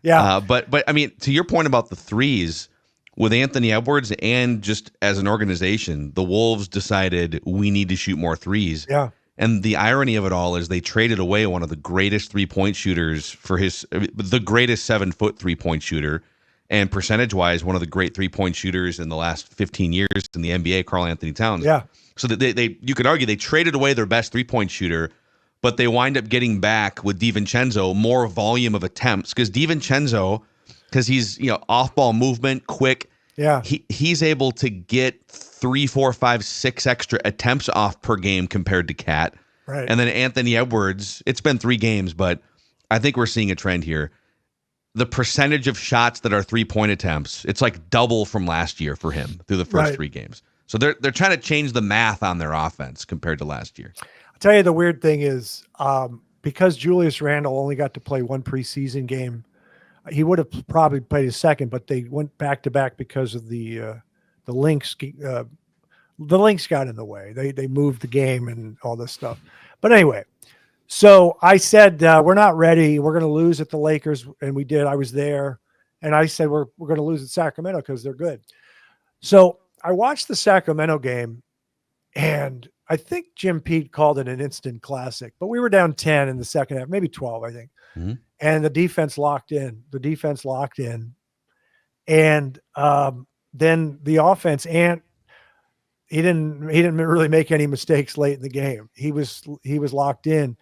Yeah. But I mean, to your point about the threes, with Anthony Edwards and just as an organization, the Wolves decided we need to shoot more threes. Yeah. And the irony of it all is they traded away one of the greatest 3-point shooters for the greatest 7-foot 3-point shooter, and percentage-wise, one of the great 3-point shooters in the last 15 years in the NBA, Karl Anthony Towns. Yeah. So that you could argue they traded away their best 3-point shooter, but they wind up getting back with DiVincenzo more volume of attempts, because DiVincenzo, because he's off-ball movement, quick. Yeah. He's able to get 3, 4, 5, 6 extra attempts off per game compared to Cat. Right. And then Anthony Edwards, it's been 3 games, but I think we're seeing a trend here. The percentage of shots that are 3-point attempts, it's like double from last year for him through the first 3 games. So they're trying to change the math on their offense compared to last year. I'll tell you the weird thing is, because Julius Randle only got to play 1 preseason game, he would have probably played his second, but they went back to back because of the Lynx. The Lynx got in the way. They moved the game and all this stuff. But anyway, so I said we're not ready. We're going to lose at the Lakers, and we did. I was there, and I said we're going to lose at Sacramento because they're good. So I watched the Sacramento game, and I think Jim Pete called it an instant classic. But we were down 10 in the second half, maybe 12, I think. Mm-hmm. And the defense locked in. And then the offense, and he didn't really make any mistakes late in the game. He was locked in.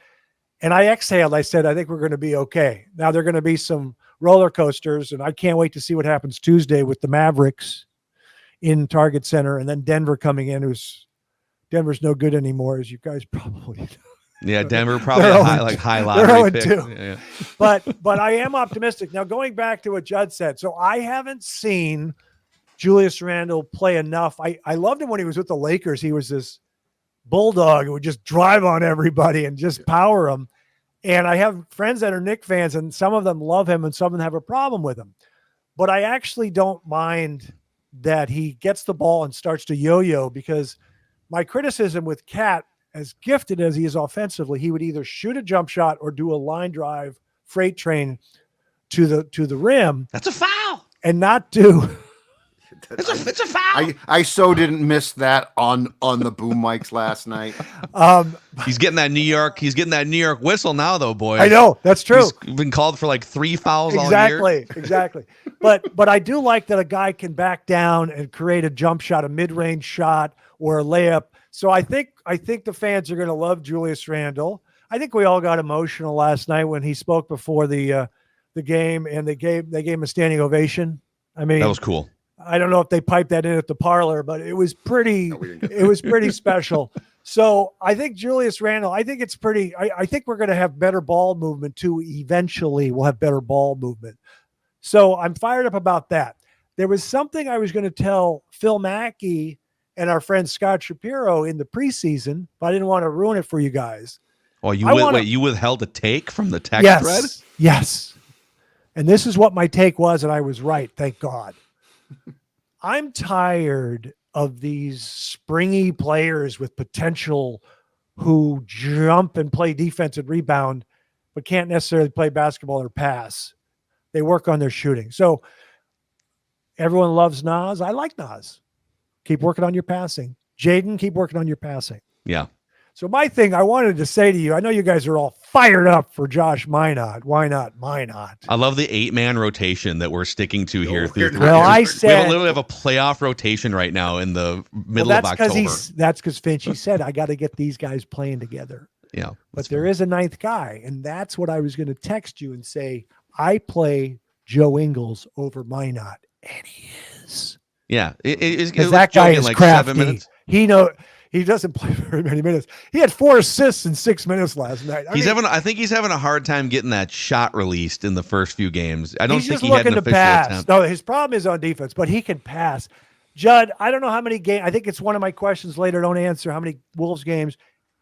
And I exhaled. I said, I think we're going to be okay. Now there are going to be some roller coasters, and I can't wait to see what happens Tuesday with the Mavericks in Target Center, and then Denver coming in, Denver's no good anymore, as you guys probably know. Yeah, Denver probably a high lottery pick. Yeah. But I am optimistic. Now, going back to what Judd said, so I haven't seen Julius Randle play enough. I loved him when he was with the Lakers. He was this bulldog who would just drive on everybody and just power them. And I have friends that are Knicks fans, and some of them love him and some of them have a problem with him. But I actually don't mind that he gets the ball and starts to yo-yo, because my criticism with Cat, as gifted as he is offensively, he would either shoot a jump shot or do a line drive freight train to the rim. That's a foul. And not do. It's a foul. I so didn't miss that on the boom mics last night. He's getting that New York whistle now, though, boys. I know, that's true. He's been called for like 3 fouls all year. Exactly. But I do like that a guy can back down and create a jump shot, a mid-range shot, or a layup. So I think the fans are going to love Julius Randle. I think we all got emotional last night when he spoke before the game, and they gave him a standing ovation. I mean, that was cool. I don't know if they piped that in at the parlor, but it was pretty. It was pretty special. So I think Julius Randle. I think it's pretty. I think we're going to have better ball movement too. Eventually, we'll have better ball movement. So I'm fired up about that. There was something I was going to tell Phil Mackey and our friend Scott Shapiro in the preseason, but I didn't want to ruin it for you guys. Well, you withheld a take from the text thread? Yes. And this is what my take was, and I was right, thank God. I'm tired of these springy players with potential who jump and play defense and rebound, but can't necessarily play basketball or pass. They work on their shooting. So everyone loves Nas. I like Nas. Keep working on your passing. Jaden, keep working on your passing. Yeah. So my thing I wanted to say to you, I know you guys are all fired up for Josh Minot. Why not Minot? I love the 8-man rotation that we're sticking to here. I said we literally have a playoff rotation right now in the middle of October. That's because Finchie said, I got to get these guys playing together. Yeah. But there is a ninth guy, and that's what I was going to text you and say, I play Joe Ingles over Minot, and he is. Yeah. Because that guy is like crafty. 7 minutes. He doesn't play very many minutes. He had 4 assists in 6 minutes last night. I think he's having a hard time getting that shot released in the first few games. I don't think he had looking an to official pass. attempt. No, his problem is on defense, but he can pass. Judd, I don't know how many games. I think it's one of my questions later. Don't answer how many Wolves games.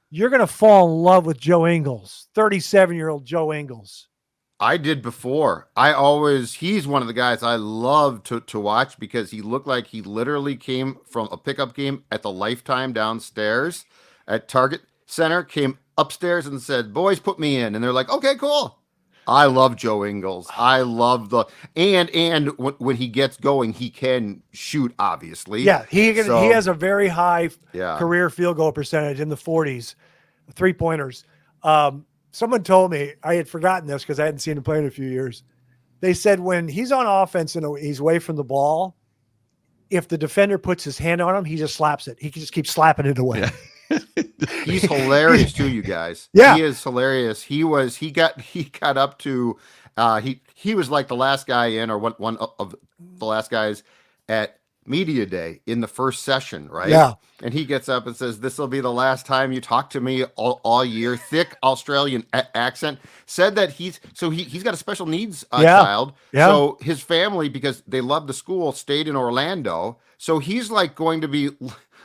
You're going to fall in love with Joe Ingles, 37-year-old Joe Ingles. I did before. He's one of the guys I love to watch because he looked like he literally came from a pickup game at the Lifetime downstairs at Target Center, came upstairs and said, "Boys, put me in." And they're like, "Okay, cool." I love Joe Ingles. I love and when he gets going, he can shoot, obviously. Yeah, he has a very high career field goal percentage in the 40s, 3-pointers. Someone told me, I had forgotten this because I hadn't seen him play in a few years. They said when he's on offense and he's away from the ball, if the defender puts his hand on him, he just slaps it. He just keeps slapping it away. Yeah. He's hilarious too, you guys. Yeah. He is hilarious. He got up to he was like the last guy in, or one of the last guys at media day in the first session, right? Yeah. And he gets up and says, "This will be the last time you talk to me all year." Thick Australian accent. Said that he's got a special needs child. Yeah. So his family, because they love the school, stayed in Orlando. So he's like going to be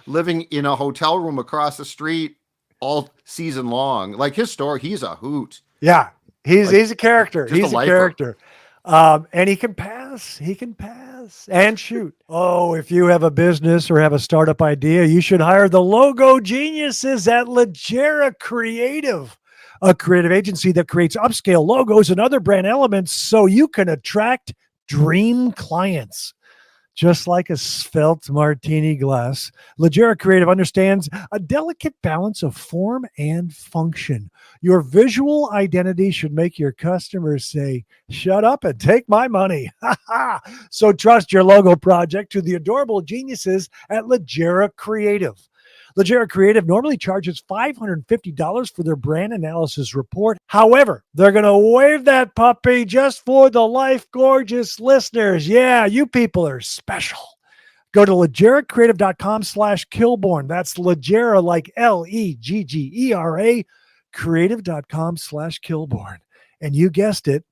living in a hotel room across the street all season long. Like his story, he's a hoot. Yeah, he's a character. He's a character. And he can pass. He can pass and shoot. Oh, if you have a business or have a startup idea, you should hire the logo geniuses at Legera Creative, a creative agency that creates upscale logos and other brand elements so you can attract dream clients. Just like a svelte martini glass, Legera Creative understands a delicate balance of form and function. Your visual identity should make your customers say, "Shut up and take my money." So trust your logo project to the adorable geniuses at Legera Creative. Legera Creative normally charges $550 for their brand analysis report. However, they're going to waive that puppy just for the Life Gorgeous listeners. Yeah, you people are special. Go to legeracreative.com/Kilborn. That's Legera, like Leggera, creative.com/Kilborn. And you guessed it,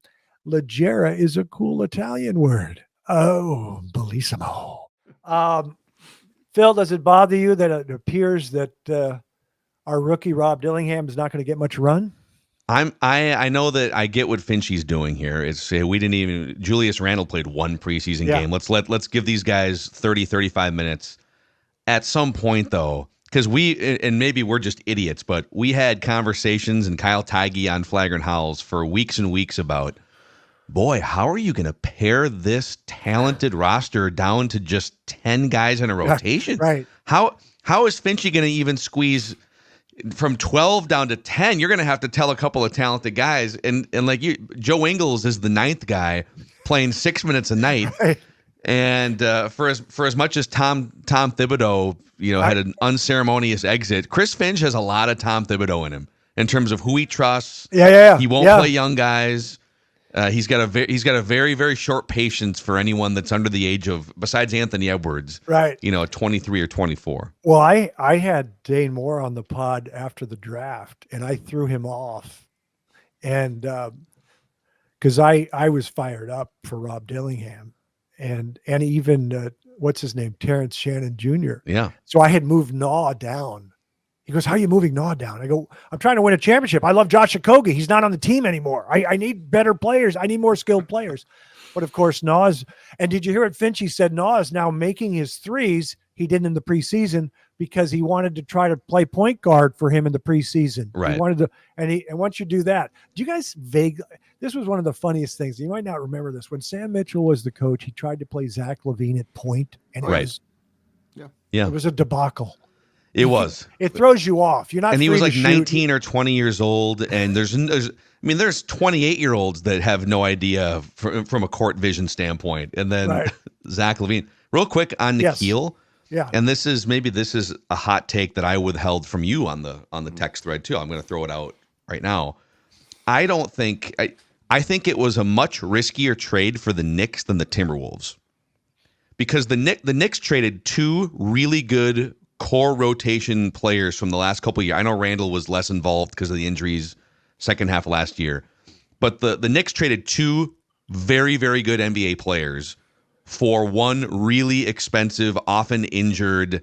Legera is a cool Italian word. Oh, bellissimo. Phil, does it bother you that it appears that our rookie Rob Dillingham is not going to get much run? I know that I get what Finchie's doing here. It's Julius Randle played one preseason game. Let's give these guys 30, 35 minutes. At some point though, because maybe we're just idiots, but we had conversations and Kyle Teige on Flagrant Howls for weeks and weeks about, boy, how are you going to pare this talented roster down to just 10 guys in a rotation? Right. How is Finchie going to even squeeze from 12 down to 10? You're going to have to tell a couple of talented guys. And like Joe Ingles is the 9th guy playing 6 minutes a night. Right. And for as much as Tom Thibodeau, had an unceremonious exit, Chris Finch has a lot of Tom Thibodeau in him in terms of who he trusts. Yeah. He won't play young guys. He's got a very, very short patience for anyone that's under the age of, besides Anthony Edwards, right? 23 or 24. Well, I had Dane Moore on the pod after the draft, and I threw him off, and because I was fired up for Rob Dillingham, and even what's his name, Terrence Shannon Jr. Yeah. So I had moved Naw down. He goes, "How are you moving Naw down?" I go, "I'm trying to win a championship. I love Josh Okogie. He's not on the team anymore. I need better players. I need more skilled players." But of course, and did you hear what Finchie said? Naw is now making his threes he didn't in the preseason because he wanted to try to play point guard for him in the preseason. Right. He wanted to, and once you do that, do you guys this was one of the funniest things. You might not remember this. When Sam Mitchell was the coach, he tried to play Zach LaVine at point, and it was a debacle. It was. It throws you off. You're not. And he was like 19 shoot. or 20 years old, and there's 28-year-olds that have no idea from a court vision standpoint. And then Zach LaVine. Real quick on Nikhil, Yeah. And this is a hot take that I withheld from you on the text thread too. I'm going to throw it out right now. I think it was a much riskier trade for the Knicks than the Timberwolves, because the Knicks traded two really good core rotation players from the last couple of years. I know Randle was less involved because of the injuries second half of last year, but the Knicks traded two very, very good NBA players for one really expensive, often injured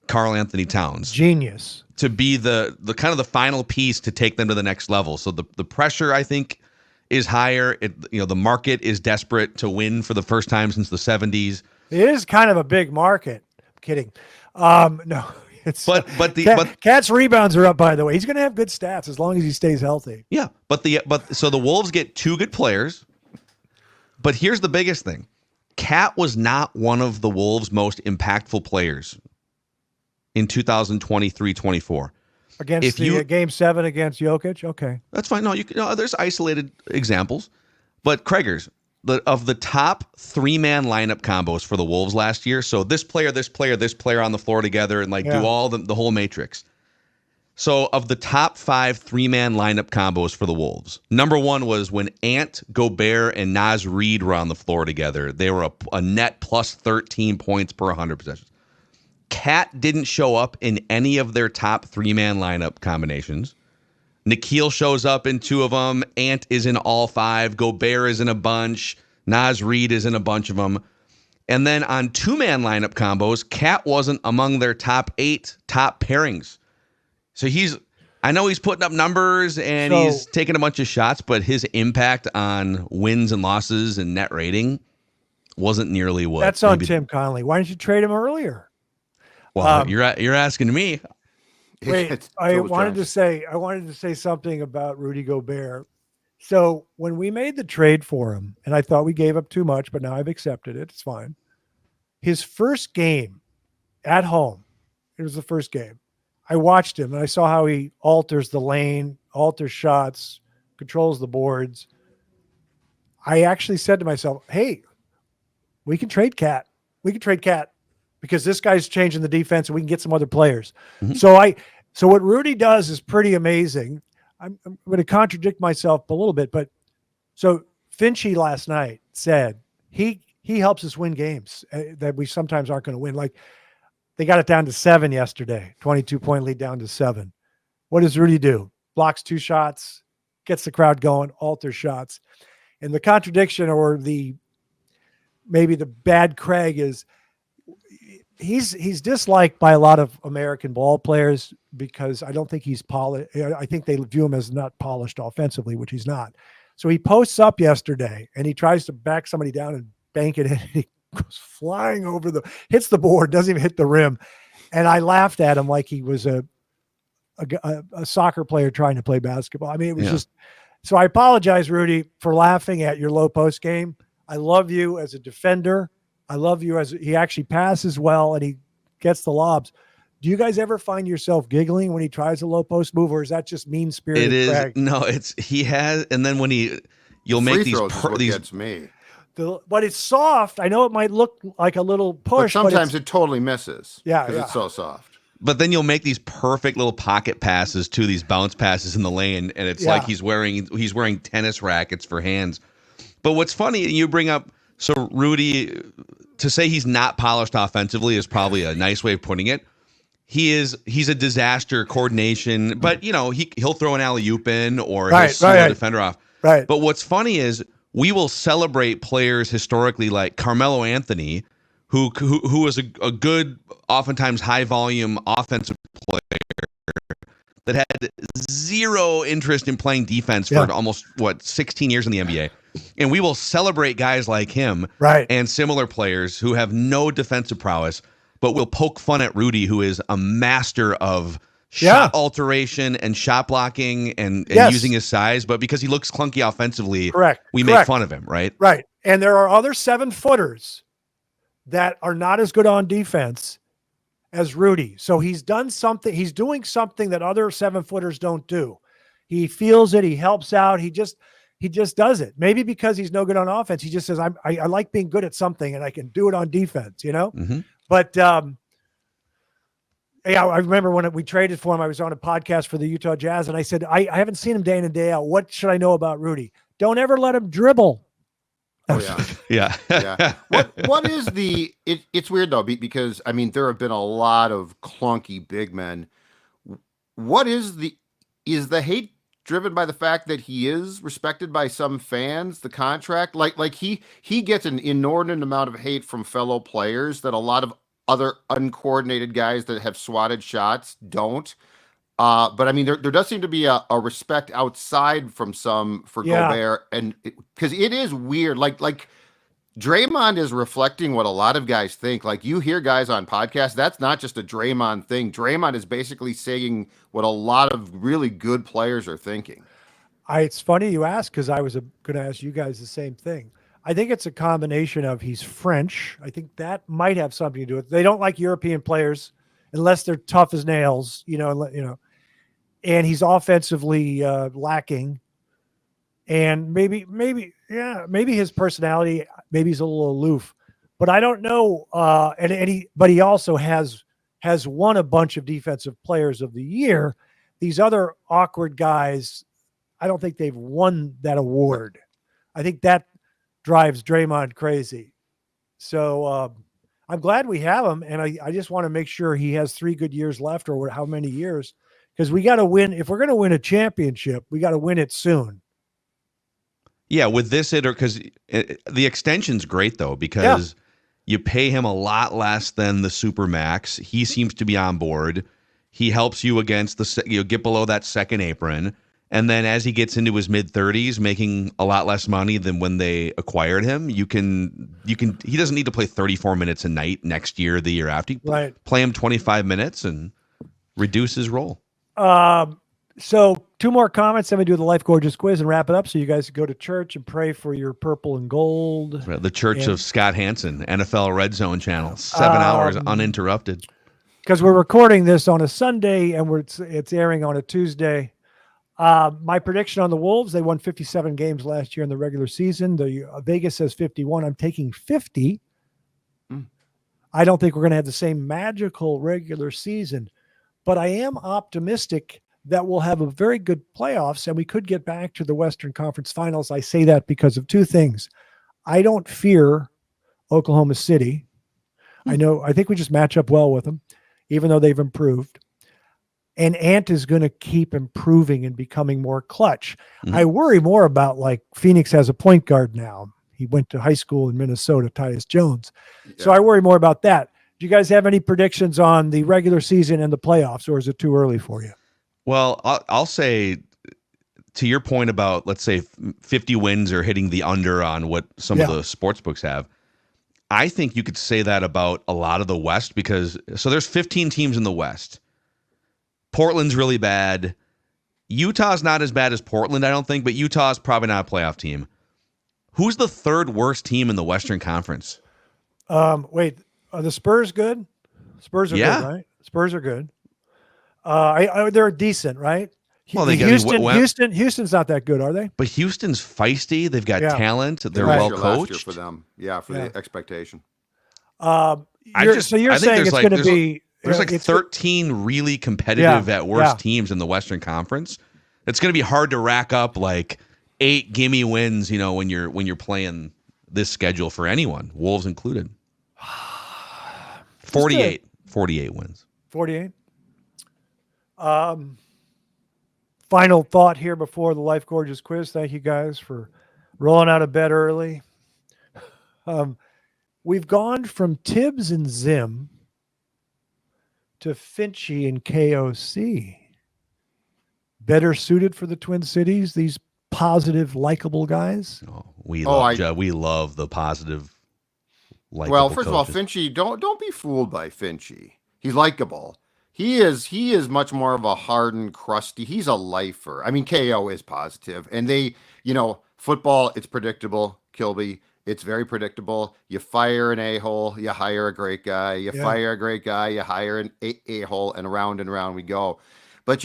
Karl Anthony Towns. Genius. To be the kind of the final piece to take them to the next level. So the pressure, I think, is higher. The market is desperate to win for the first time since the 70s. It is kind of a big market. I'm kidding. No, it's but Cat's rebounds are up, by the way. He's going to have good stats as long as he stays healthy. Yeah, so the Wolves get two good players. But here's the biggest thing. Cat was not one of the Wolves' most impactful players in 2023-24. Against Game 7 against Jokic? Okay. That's fine. No, there's isolated examples. But Craigers, of the top three-man lineup combos for the Wolves last year, so this player on the floor together and do all the whole matrix. So of the top 5 three-man lineup combos for the Wolves, number 1 was when Ant, Gobert, and Naz Reid were on the floor together. They were a net plus 13 points per 100 possessions. Cat didn't show up in any of their top three-man lineup combinations. Nikhil shows up in 2 of them. Ant is in all 5. Gobert is in a bunch. Naz Reid is in a bunch of them. And then on 2-man lineup combos, Cat wasn't among their top 8 top pairings. So I know he's putting up numbers and he's taking a bunch of shots, but his impact on wins and losses and net rating wasn't nearly what. That's on Tim Connolly. Why didn't you trade him earlier? Well, you're asking me. Wait, I wanted to say something about Rudy Gobert. So when we made the trade for him, and I thought we gave up too much, but now I've accepted it. It's fine. His first game at home, it was the first game. I watched him and I saw how he alters the lane, alters shots, controls the boards. I actually said to myself, hey, we can trade Cat. Because this guy's changing the defense and we can get some other players. Mm-hmm. So what Rudy does is pretty amazing. I'm going to contradict myself a little bit, but so Finchie last night said he helps us win games that we sometimes aren't going to win. Like they got it down to 7 yesterday, 22-point lead down to 7. What does Rudy do? Blocks 2 shots, gets the crowd going, alters shots. And the contradiction or maybe the bad Craig is he's disliked by a lot of American ball players because I don't think he's polished. I think they view him as not polished offensively, which he's not. So he posts up yesterday and he tries to back somebody down and bank it in. He goes flying hits the board, doesn't even hit the rim. And I laughed at him like he was a soccer player trying to play basketball. I mean, it was just, so I apologize, Rudy, for laughing at your low post game. I love you as a defender. I love you as he actually passes well and he gets the lobs. Do you guys ever find yourself giggling when he tries a low post move, or is that just mean spirited? It is. Craig? No, he has. And then when you'll make these gets me. But it's soft. I know it might look like a little push, but sometimes it totally misses. Yeah, because it's so soft. But then you'll make these perfect little pocket passes to these bounce passes in the lane, and it's like he's wearing tennis rackets for hands. But what's funny, you bring up, so Rudy, to say he's not polished offensively is probably a nice way of putting it. He's a disaster coordination, but he'll throw an alley-oop in or he'll seal a defender off. Right. But what's funny is we will celebrate players historically like Carmelo Anthony, who was a good, oftentimes high volume offensive player that had zero interest in playing defense for almost 16 years in the NBA. And we will celebrate guys like him and similar players who have no defensive prowess, but we'll poke fun at Rudy, who is a master of shot alteration and shot blocking and using his size. But because he looks clunky offensively, we make fun of him, right? Right. And there are other 7-footers that are not as good on defense as Rudy. So he's done something. He's doing something that other 7-footers don't do. He feels it. He helps out. He just does it. Maybe because he's no good on offense. He just says, I like being good at something and I can do it on defense, Mm-hmm. But Yeah, I remember when we traded for him, I was on a podcast for the Utah Jazz, and I said, I haven't seen him day in and day out. What should I know about Rudy? Don't ever let him dribble. Oh yeah. Yeah. Yeah. What is it's weird though, because I mean there have been a lot of clunky big men. What is the hate driven by the fact that he is respected by some fans, the contract? Like he gets an inordinate amount of hate from fellow players that a lot of other uncoordinated guys that have swatted shots don't. But I mean, there does seem to be a respect outside from some for Gobert, and because it is weird. Like Draymond is reflecting what a lot of guys think. Like you hear guys on podcasts, that's not just a Draymond thing. Draymond is basically saying what a lot of really good players are thinking. It's funny you ask, because I was going to ask you guys the same thing. I think it's a combination of he's French. I think that might have something to do with it. They don't like European players unless they're tough as nails, and he's offensively lacking. And maybe his personality, maybe he's a little aloof, but I don't know. But he also has won a bunch of defensive players of the year. These other awkward guys, I don't think they've won that award. I think that drives Draymond crazy. So I'm glad we have him. And I just want to make sure he has 3 good years left, or how many years, because we got to win. If we're going to win a championship, we got to win it soon. Yeah, with this because the extension's great though, because you pay him a lot less than the Supermax. He seems to be on board. He helps you against get below that second apron, and then as he gets into his mid-30s, making a lot less money than when they acquired him, you can. He doesn't need to play 34 minutes a night next year, the year after. Right. Play him 25 minutes and reduce his role. So 2 more comments, then we do the Life Gorgeous quiz and wrap it up. So you guys go to church and pray for your purple and gold. The Church of Scott Hansen, NFL Red Zone channel, 7 hours uninterrupted. Because we're recording this on a Sunday and it's airing on a Tuesday. My prediction on the Wolves, they won 57 games last year in the regular season. The Vegas says 51. I'm taking 50. I don't think we're going to have the same magical regular season, but I am optimistic that we'll have a very good playoffs and we could get back to the Western Conference Finals. I say that because of 2 things. I don't fear Oklahoma City. I think we just match up well with them, even though they've improved. And Ant is going to keep improving and becoming more clutch. I worry more about, like, Phoenix has a point guard now. He went to high school in Minnesota, Tyus Jones. Yeah. So I worry more about that. Do you guys have any predictions on the regular season and the playoffs, or is it too early for you? Well, I'll say, to your point about, let's say, 50 wins or hitting the under on what some of the sports books have, I think you could say that about a lot of the West, because there's 15 teams in the West. Portland's really bad. Utah's not as bad as Portland, I don't think, but Utah's probably not a playoff team. Who's the 3rd worst team in the Western Conference? Wait, are the Spurs good? Spurs are good, right? Spurs are good. They're decent, right? Well, they Houston's not that good, are they? But Houston's feisty. They've got talent. They're well coached. Last year for them, for the expectation. You're saying it's going to be. There's 13 really competitive at worst teams in the Western Conference. It's going to be hard to rack up like 8 gimme wins, when you're playing this schedule for anyone, Wolves included. 48 wins. 48. Final thought here before the Life Gorgeous quiz. Thank you guys for rolling out of bed early. We've gone from Tibbs and Zim to Finchy and KOC. Better suited for the Twin Cities, these positive, likable guys. We love the positive, likable Well, first coaches. of all, Finchy, don't be fooled by Finchy. He's likable. He is much more of a hardened, crusty. He's a lifer. I mean, KO is positive. And they, football, it's predictable, Kilby. It's very predictable. You fire an a-hole, you hire a great guy. You fire a great guy, you hire an a-hole, and around we go. But,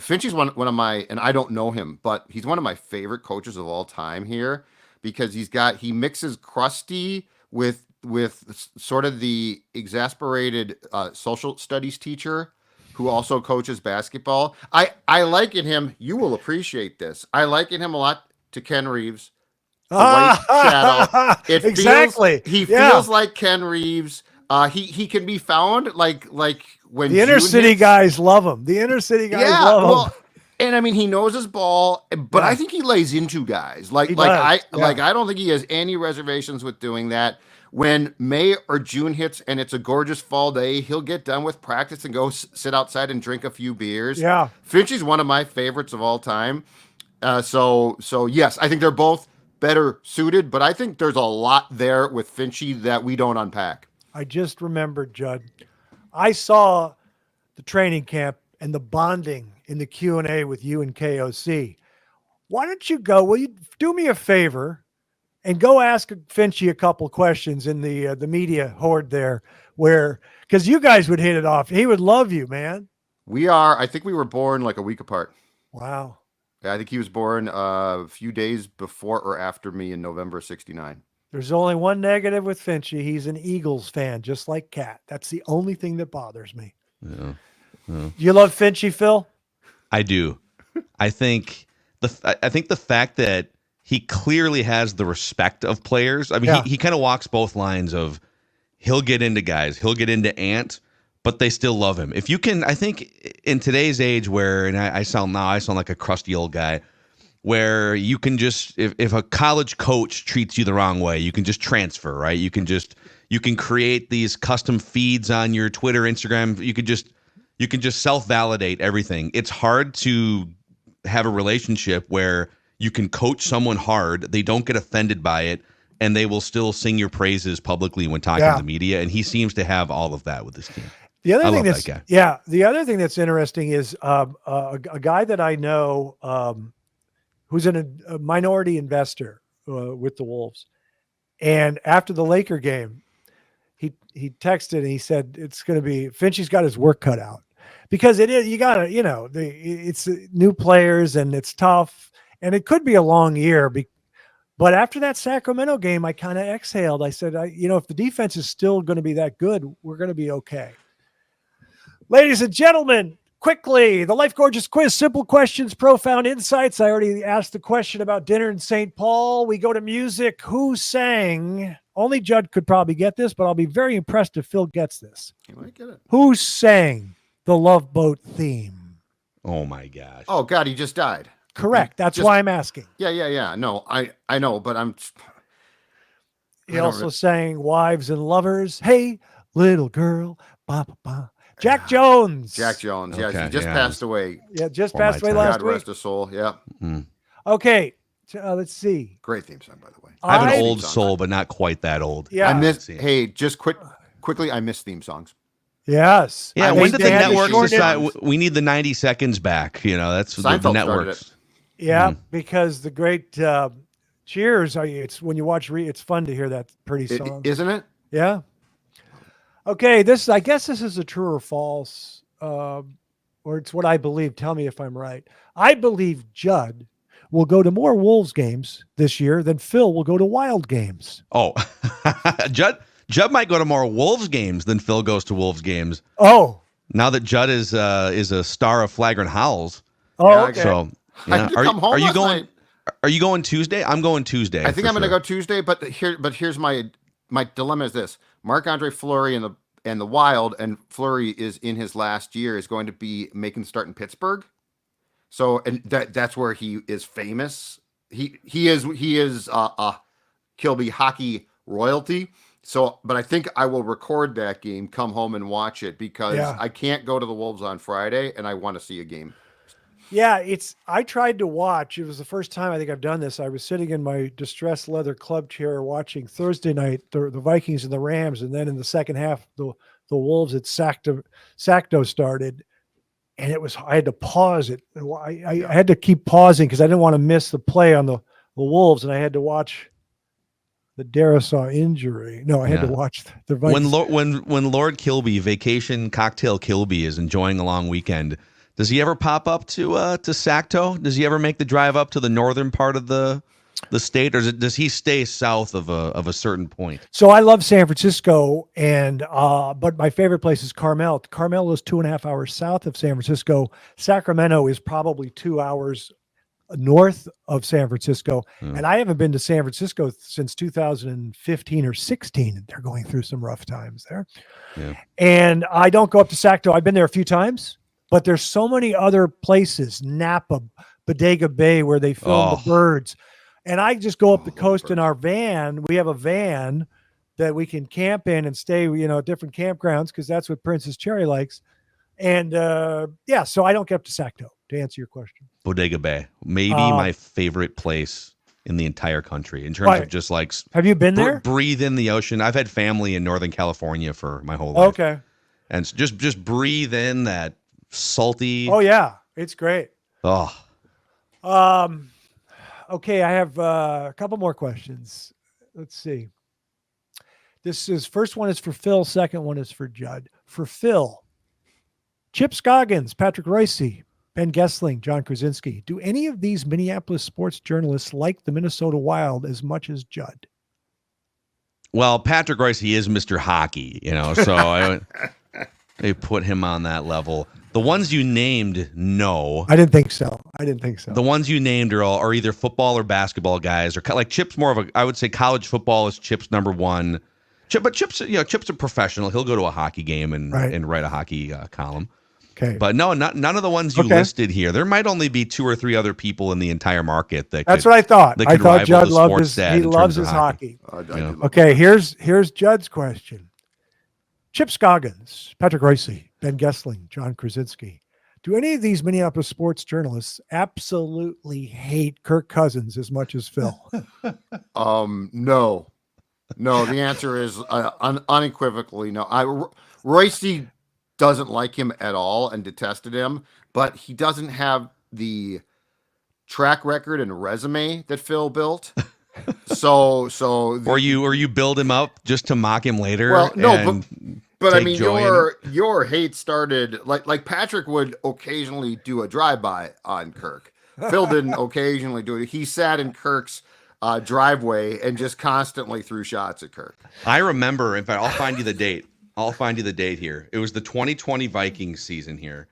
Finchy's one of my, and I don't know him, but he's one of my favorite coaches of all time here, because he mixes crusty with sort of the exasperated social studies teacher who also coaches basketball. I liken him. You will appreciate this. I liken him a lot to Ken Reeves, the white shadow. It exactly. He feels like Ken Reeves. He can be found like when the inner city guys love him. The inner city guys love him. And I mean, he knows his ball, but I think he lays into guys. I don't think he has any reservations with doing that. When May or June hits and it's a gorgeous fall day, he'll get done with practice and go sit outside and drink a few beers. Yeah, Finchie's one of my favorites of all time. So yes, I think they're both better suited, but I think there's a lot there with Finchie that we don't unpack. I just remembered, Judd. I saw the training camp and the bonding in the Q&A with you and KOC. Why don't you go? Will you do me a favor and go ask Finchie a couple questions in the media horde there, because you guys would hit it off. He would love you, man. I think we were born like a week apart. Wow. Yeah, I think he was born a few days before or after me in November '69. There's only one negative with Finchie. He's an Eagles fan, just like Kat. That's the only thing that bothers me. Yeah. You love Finchie, Phil? I do. I think the fact that he clearly has the respect of players. I mean, he kind of walks both lines of he'll get into guys, he'll get into Ant, but they still love him. If you can, I think in today's age where, and I sound like a crusty old guy, where you can just, if a college coach treats you the wrong way, you can just transfer, right? You can create these custom feeds on your Twitter, Instagram. You can just self-validate everything. It's hard to have a relationship where you can coach someone hard, they don't get offended by it, and they will still sing your praises publicly when talking to the media. And he seems to have all of that with this team. The other thing that's interesting is a guy that I know who's a minority investor with the Wolves. And after the Laker game, he texted and he said, it's going to be, Finchie's got his work cut out. Because it is, you got to, it's new players and it's tough. And it could be a long year. But after that Sacramento game, I kind of exhaled. I said, if the defense is still going to be that good, we're going to be okay. Ladies and gentlemen, quickly, the Life Gorgeous quiz, simple questions, profound insights. I already asked the question about dinner in St. Paul. We go to music. Who sang? Only Judd could probably get this, but I'll be very impressed if Phil gets this. You might get it. Who sang the Love Boat theme? Oh, my gosh. Oh, God, he just died. Correct. That's why I'm asking. Yeah. No, I know, but I'm... He also sang Wives and Lovers. Hey, little girl. Ba, ba, ba. Jack Jones. Yes. Okay, He just passed away. Yeah, just passed away last God week. rest his soul. Yeah. Mm. Okay, let's see. Great theme song, by the way. I have an old soul, but not quite that old. Yeah. Quickly, I miss theme songs. Yes. Yeah, when did the networks decide we need the 90 seconds back? That's Seinfeld the networks. Yeah, because the great Cheers, it's when you watch, it's fun to hear that pretty song. Isn't it? Yeah. Okay, I guess this is a true or false, or it's what I believe. Tell me if I'm right. I believe Judd will go to more Wolves games this year than Phil will go to Wild games. Oh, Judd might go to more Wolves games than Phil goes to Wolves games. Oh, now that Judd is a star of Flagrant Howls. Oh, okay. So yeah. Are you going? Night. Are you going Tuesday? I'm going Tuesday. I think I'm going to go Tuesday, but here's my dilemma is this: Marc-Andre Fleury and the Wild, and Fleury is in his last year, is going to be making the start in Pittsburgh. So, and that's where he is famous. He is Kilby hockey royalty. So, but I think I will record that game, come home and watch it, because I can't go to the Wolves on Friday and I want to see a game. Yeah, I tried to watch. It was the first time I think I've done this. I was sitting in my distressed leather club chair watching Thursday night, the Vikings and the Rams. And then in the second half, the Wolves at Sacto started. And I had to pause it. I had to keep pausing because I didn't want to miss the play on the Wolves. And I had to watch the Darrisaw injury. No, I had to watch the Vikings. When Lord Kilby, Vacation Cocktail Kilby, is enjoying a long weekend, does he ever pop up to Sacto? Does he ever make the drive up to the northern part of the the state, or does he stay south of a certain point? So I love San Francisco, and but my favorite place is Carmel. Carmel is 2.5 hours south of San Francisco. Sacramento is probably 2 hours north of San Francisco. And I haven't been to San Francisco since 2015 or 16. They're going through some rough times there. Yeah. And I don't go up to Sacto. I've been there a few times, but there's so many other places, Napa, Bodega Bay, where they film the birds. And I just go up the coast in our van. We have a van that we can camp in and stay, at different campgrounds, because that's what Princess Cherry likes. And so I don't get up to Sacto, to answer your question. Bodega Bay, maybe my favorite place in the entire country in terms of just like. Have you been there? Breathe in the ocean. I've had family in Northern California for my whole life. Okay. And just breathe in that salty. Oh yeah, it's great. Oh. Okay, I have a couple more questions. Let's see. First one is for Phil. Second one is for Judd. For Phil, Chip Scoggins, Patrick Royce, Ben Gessling, John Krasinski. Do any of these Minneapolis sports journalists like the Minnesota Wild as much as Judd? Well, Patrick Royce, he is Mr. Hockey, so they put him on that level. The ones you named, no. I didn't think so. The ones you named are either football or basketball guys, or like Chip's more of I would say college football is Chip's number one. But Chip's a professional. He'll go to a hockey game and write a hockey column. Okay. But no, none of the ones you listed here. There might only be 2 or 3 other people in the entire market That's what I thought. I thought Judd loves his hockey. Okay, here's Judd's question. Chip Scoggins, Patrick Royce, Ben Gessling, John Krasinski. Do any of these Minneapolis sports journalists absolutely hate Kirk Cousins as much as Phil? No. The answer is unequivocally no. Royce doesn't like him at all and detested him, but he doesn't have the track record and resume that Phil built. Or you build him up just to mock him later. Well, no, but I mean, your hate started like Patrick would occasionally do a drive-by on Kirk. Phil didn't occasionally do it. He sat in Kirk's driveway and just constantly threw shots at Kirk. I remember. In fact, I'll find you the date. Here. It was the 2020 Vikings season here.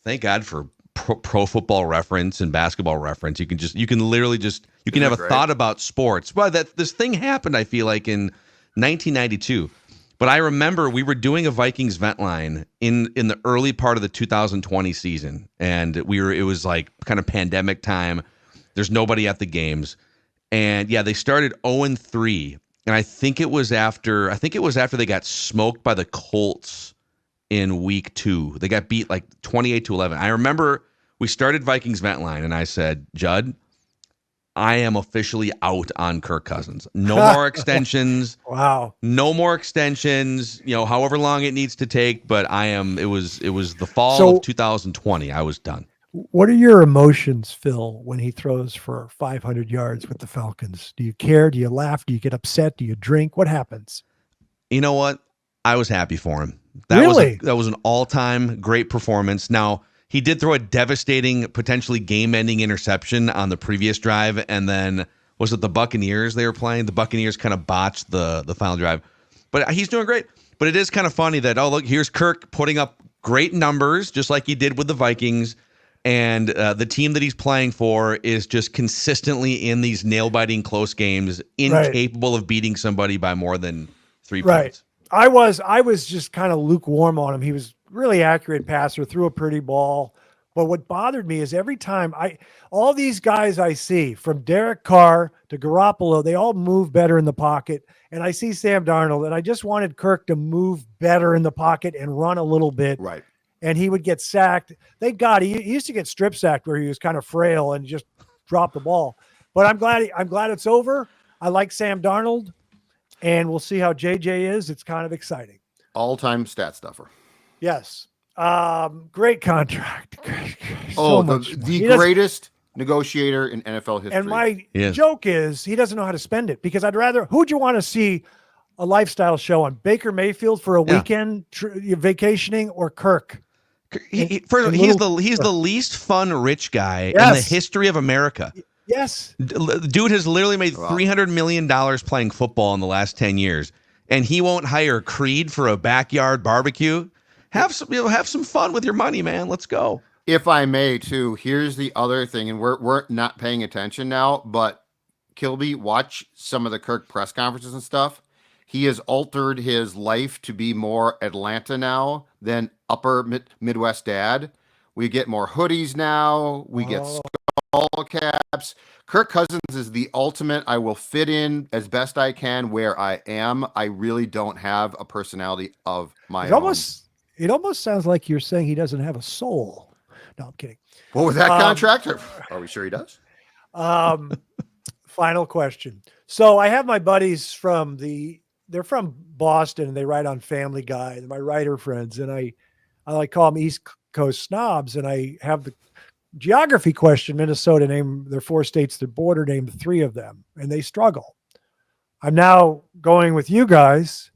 Thank God for Pro Football Reference and Basketball Reference. You can have a thought about sports. Well, this thing happened, I feel like, in 1992. But I remember we were doing a Vikings vent line in the early part of the 2020 season, and it was like kind of pandemic time. There's nobody at the games, and they started 0-3, and I think it was after they got smoked by the Colts in week 2. They got beat like 28-11. I remember we started Vikings vent line, and I said, Judd, I am officially out on Kirk Cousins. No more extensions. Wow. No more extensions, however long it needs to take, but it was the fall of 2020. I was done. What are your emotions, Phil, when he throws for 500 yards with the Falcons? Do you care? Do you laugh? Do you get upset? Do you drink? What happens? You know what? I was happy for him. Really? That was an all-time great performance. Now, he did throw a devastating, potentially game-ending interception on the previous drive, and then was it the Buccaneers they were playing? The Buccaneers kind of botched the final drive. But he's doing great. But it is kind of funny that, look, here's Kirk putting up great numbers, just like he did with the Vikings, and the team that he's playing for is just consistently in these nail-biting close games, incapable of beating somebody by more than 3 points. I was just kind of lukewarm on him. He was really accurate passer, threw a pretty ball. But what bothered me is every time all these guys I see, from Derek Carr to Garoppolo, they all move better in the pocket. And I see Sam Darnold, and I just wanted Kirk to move better in the pocket and run a little bit. Right. And he would get sacked. Thank God he used to get strip sacked where he was kind of frail and just drop the ball. But I'm glad it's over. I like Sam Darnold, and we'll see how JJ is. It's kind of exciting. All-time stat stuffer. Yes. Great contract. The greatest negotiator in NFL history. And my joke is he doesn't know how to spend it, because who'd you want to see a lifestyle show on? Baker Mayfield for a weekend vacationing, or Kirk? He's the least fun rich guy in the history of America. Yes. Dude has literally made $300 million playing football in the last 10 years, and he won't hire Creed for a backyard barbecue. Have some fun with your money, man. Let's go. If I may, too, here's the other thing, and we're not paying attention now, but Kilby, watch some of the Kirk press conferences and stuff. He has altered his life to be more Atlanta now than upper Midwest dad. We get more hoodies now. We get skull caps. Kirk Cousins is the ultimate. I will fit in as best I can where I am. I really don't have a personality of my own. It almost sounds like you're saying he doesn't have a soul. No, I'm kidding. What was that contract? Are we sure he does? Final question. So I have my buddies they're from Boston and they write on Family Guy. They're my writer friends. And I like call them East Coast snobs. And I have the geography question. Minnesota named their 4 states that border, named 3 of them, and they struggle. I'm now going with you guys.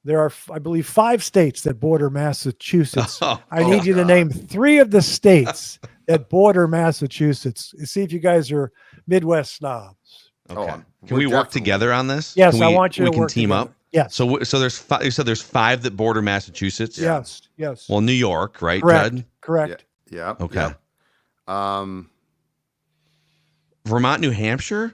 There are, I believe, 5 states that border Massachusetts. I need you to name 3 of the states that border Massachusetts. See if you guys are Midwest snobs. Okay. Can we work together on this? Yes, I want you to work We can team together. up. Yes. So there's 5. You said there's 5 that border Massachusetts. Yes. Yes. Well, New York, right, Correct. Judd? Correct. Yeah. Okay. Yeah. Vermont, New Hampshire.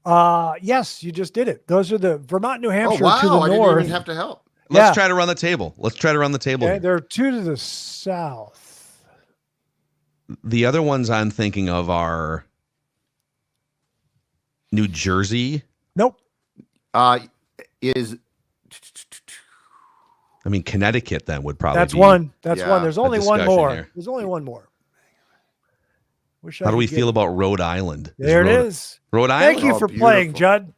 Yes, you just did it. Those are the Vermont, New Hampshire wow, to the I north. didn't even have to help. Let's try to run the table. Okay, Here. there are 2 to the south. The other ones I'm thinking of are New Jersey. Nope. Is I mean, Connecticut then would probably That's be. one. That's one. There's a only one discussion more. here. There's only one more. How do we feel about Rhode Island? There it is. Rhode Island. Thank you for playing, Judd.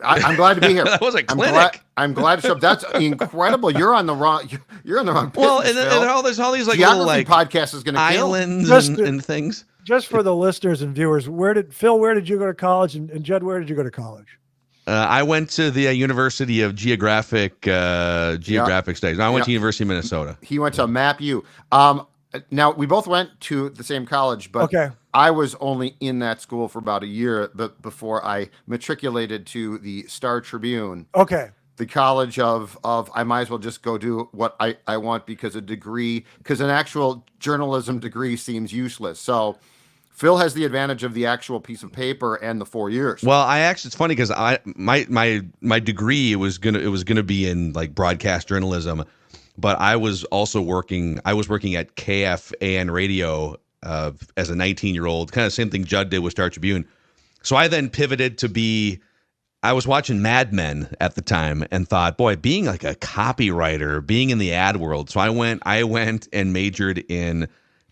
I'm glad to be here. That was a clinic. I'm glad to show up. That's incredible. You're on the wrong. You're on the wrong. Well, business, and Phil. there's all these like Geography little like podcast is going to islands and things. Just for the listeners and viewers, where did you go to college? And Judd, where did you go to college? I went to the University of Geographic Studies. I went to University of Minnesota. He went to MapU. Now we both went to the same college, but Okay. I was only in that school for about a year before I matriculated to the Star Tribune. Okay. The college of I might as well just go do what I want because an actual journalism degree seems useless. So Phil has the advantage of the actual piece of paper and the 4 years. Well, it's funny because my degree was gonna be in like broadcast journalism, but I was working at KFAN radio as a 19-year-old, kind of same thing Judd did with Star Tribune. So I then pivoted to I was watching Mad Men at the time and thought, boy, being like a copywriter, being in the ad world. So I went and majored in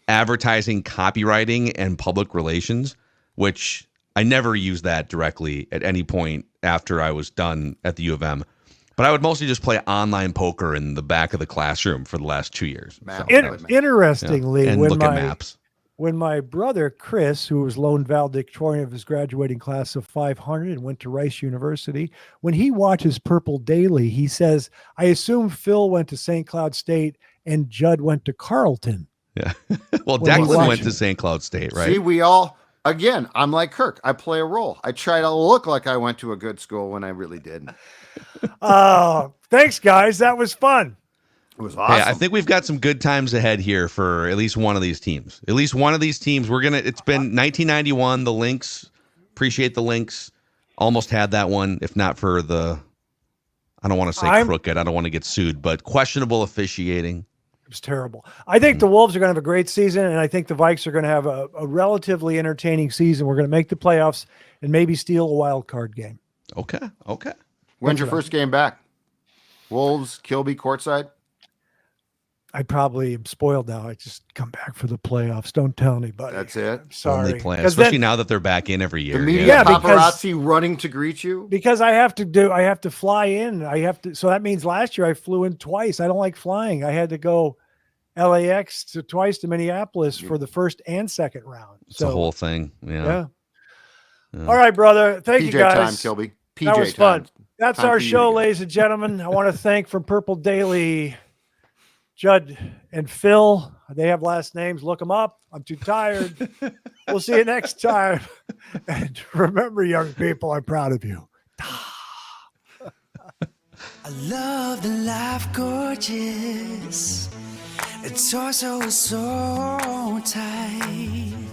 advertising, copywriting, and public relations, which I never used that directly at any point after I was done at the U of M. But I would mostly just play online poker in the back of the classroom for the last 2 years. Interestingly, and look at maps. When my brother Chris, who was lone valedictorian of his graduating class of 500 and went to Rice University, when he watches Purple Daily, he says, I assume Phil went to St. Cloud State and Judd went to Carleton. Yeah. Well, When he Declan watched went it. to St. Cloud State, right? See, again, I'm like Kirk. I play a role. I try to look like I went to a good school when I really didn't. Thanks, guys. That was fun. It was awesome. Yeah, I think we've got some good times ahead here for at least one of these teams. It's been 1991, the Lynx. Appreciate the Lynx. Almost had that one, if not for I don't want to say crooked. I don't want to get sued, but questionable officiating. It was terrible. I think the Wolves are going to have a great season, and I think the Vikes are going to have a relatively entertaining season. We're going to make the playoffs and maybe steal a wild card game. Okay. When's your first game back? Wolves, Kilby, courtside? I probably am spoiled now. I just come back for the playoffs. Don't tell anybody. That's it? I'm sorry. Only plan, especially now that they're back in every year. The media Yeah, paparazzi running to greet you? Because I have to fly in. So that means last year I flew in twice. I don't like flying. I had to go LAX twice to Minneapolis for the first and second round. It's a whole thing. Yeah. All right, brother. Thank you PJ guys. time, Kilby. PJ That was time. fun. That's Time our for you show, to go. ladies and gentlemen. I want to thank from Purple Daily Judd and Phil, they have last names. Look them up. I'm too tired. We'll see you next time. And remember, young people, I'm proud of you. I love the life gorgeous. Its torso is so tight.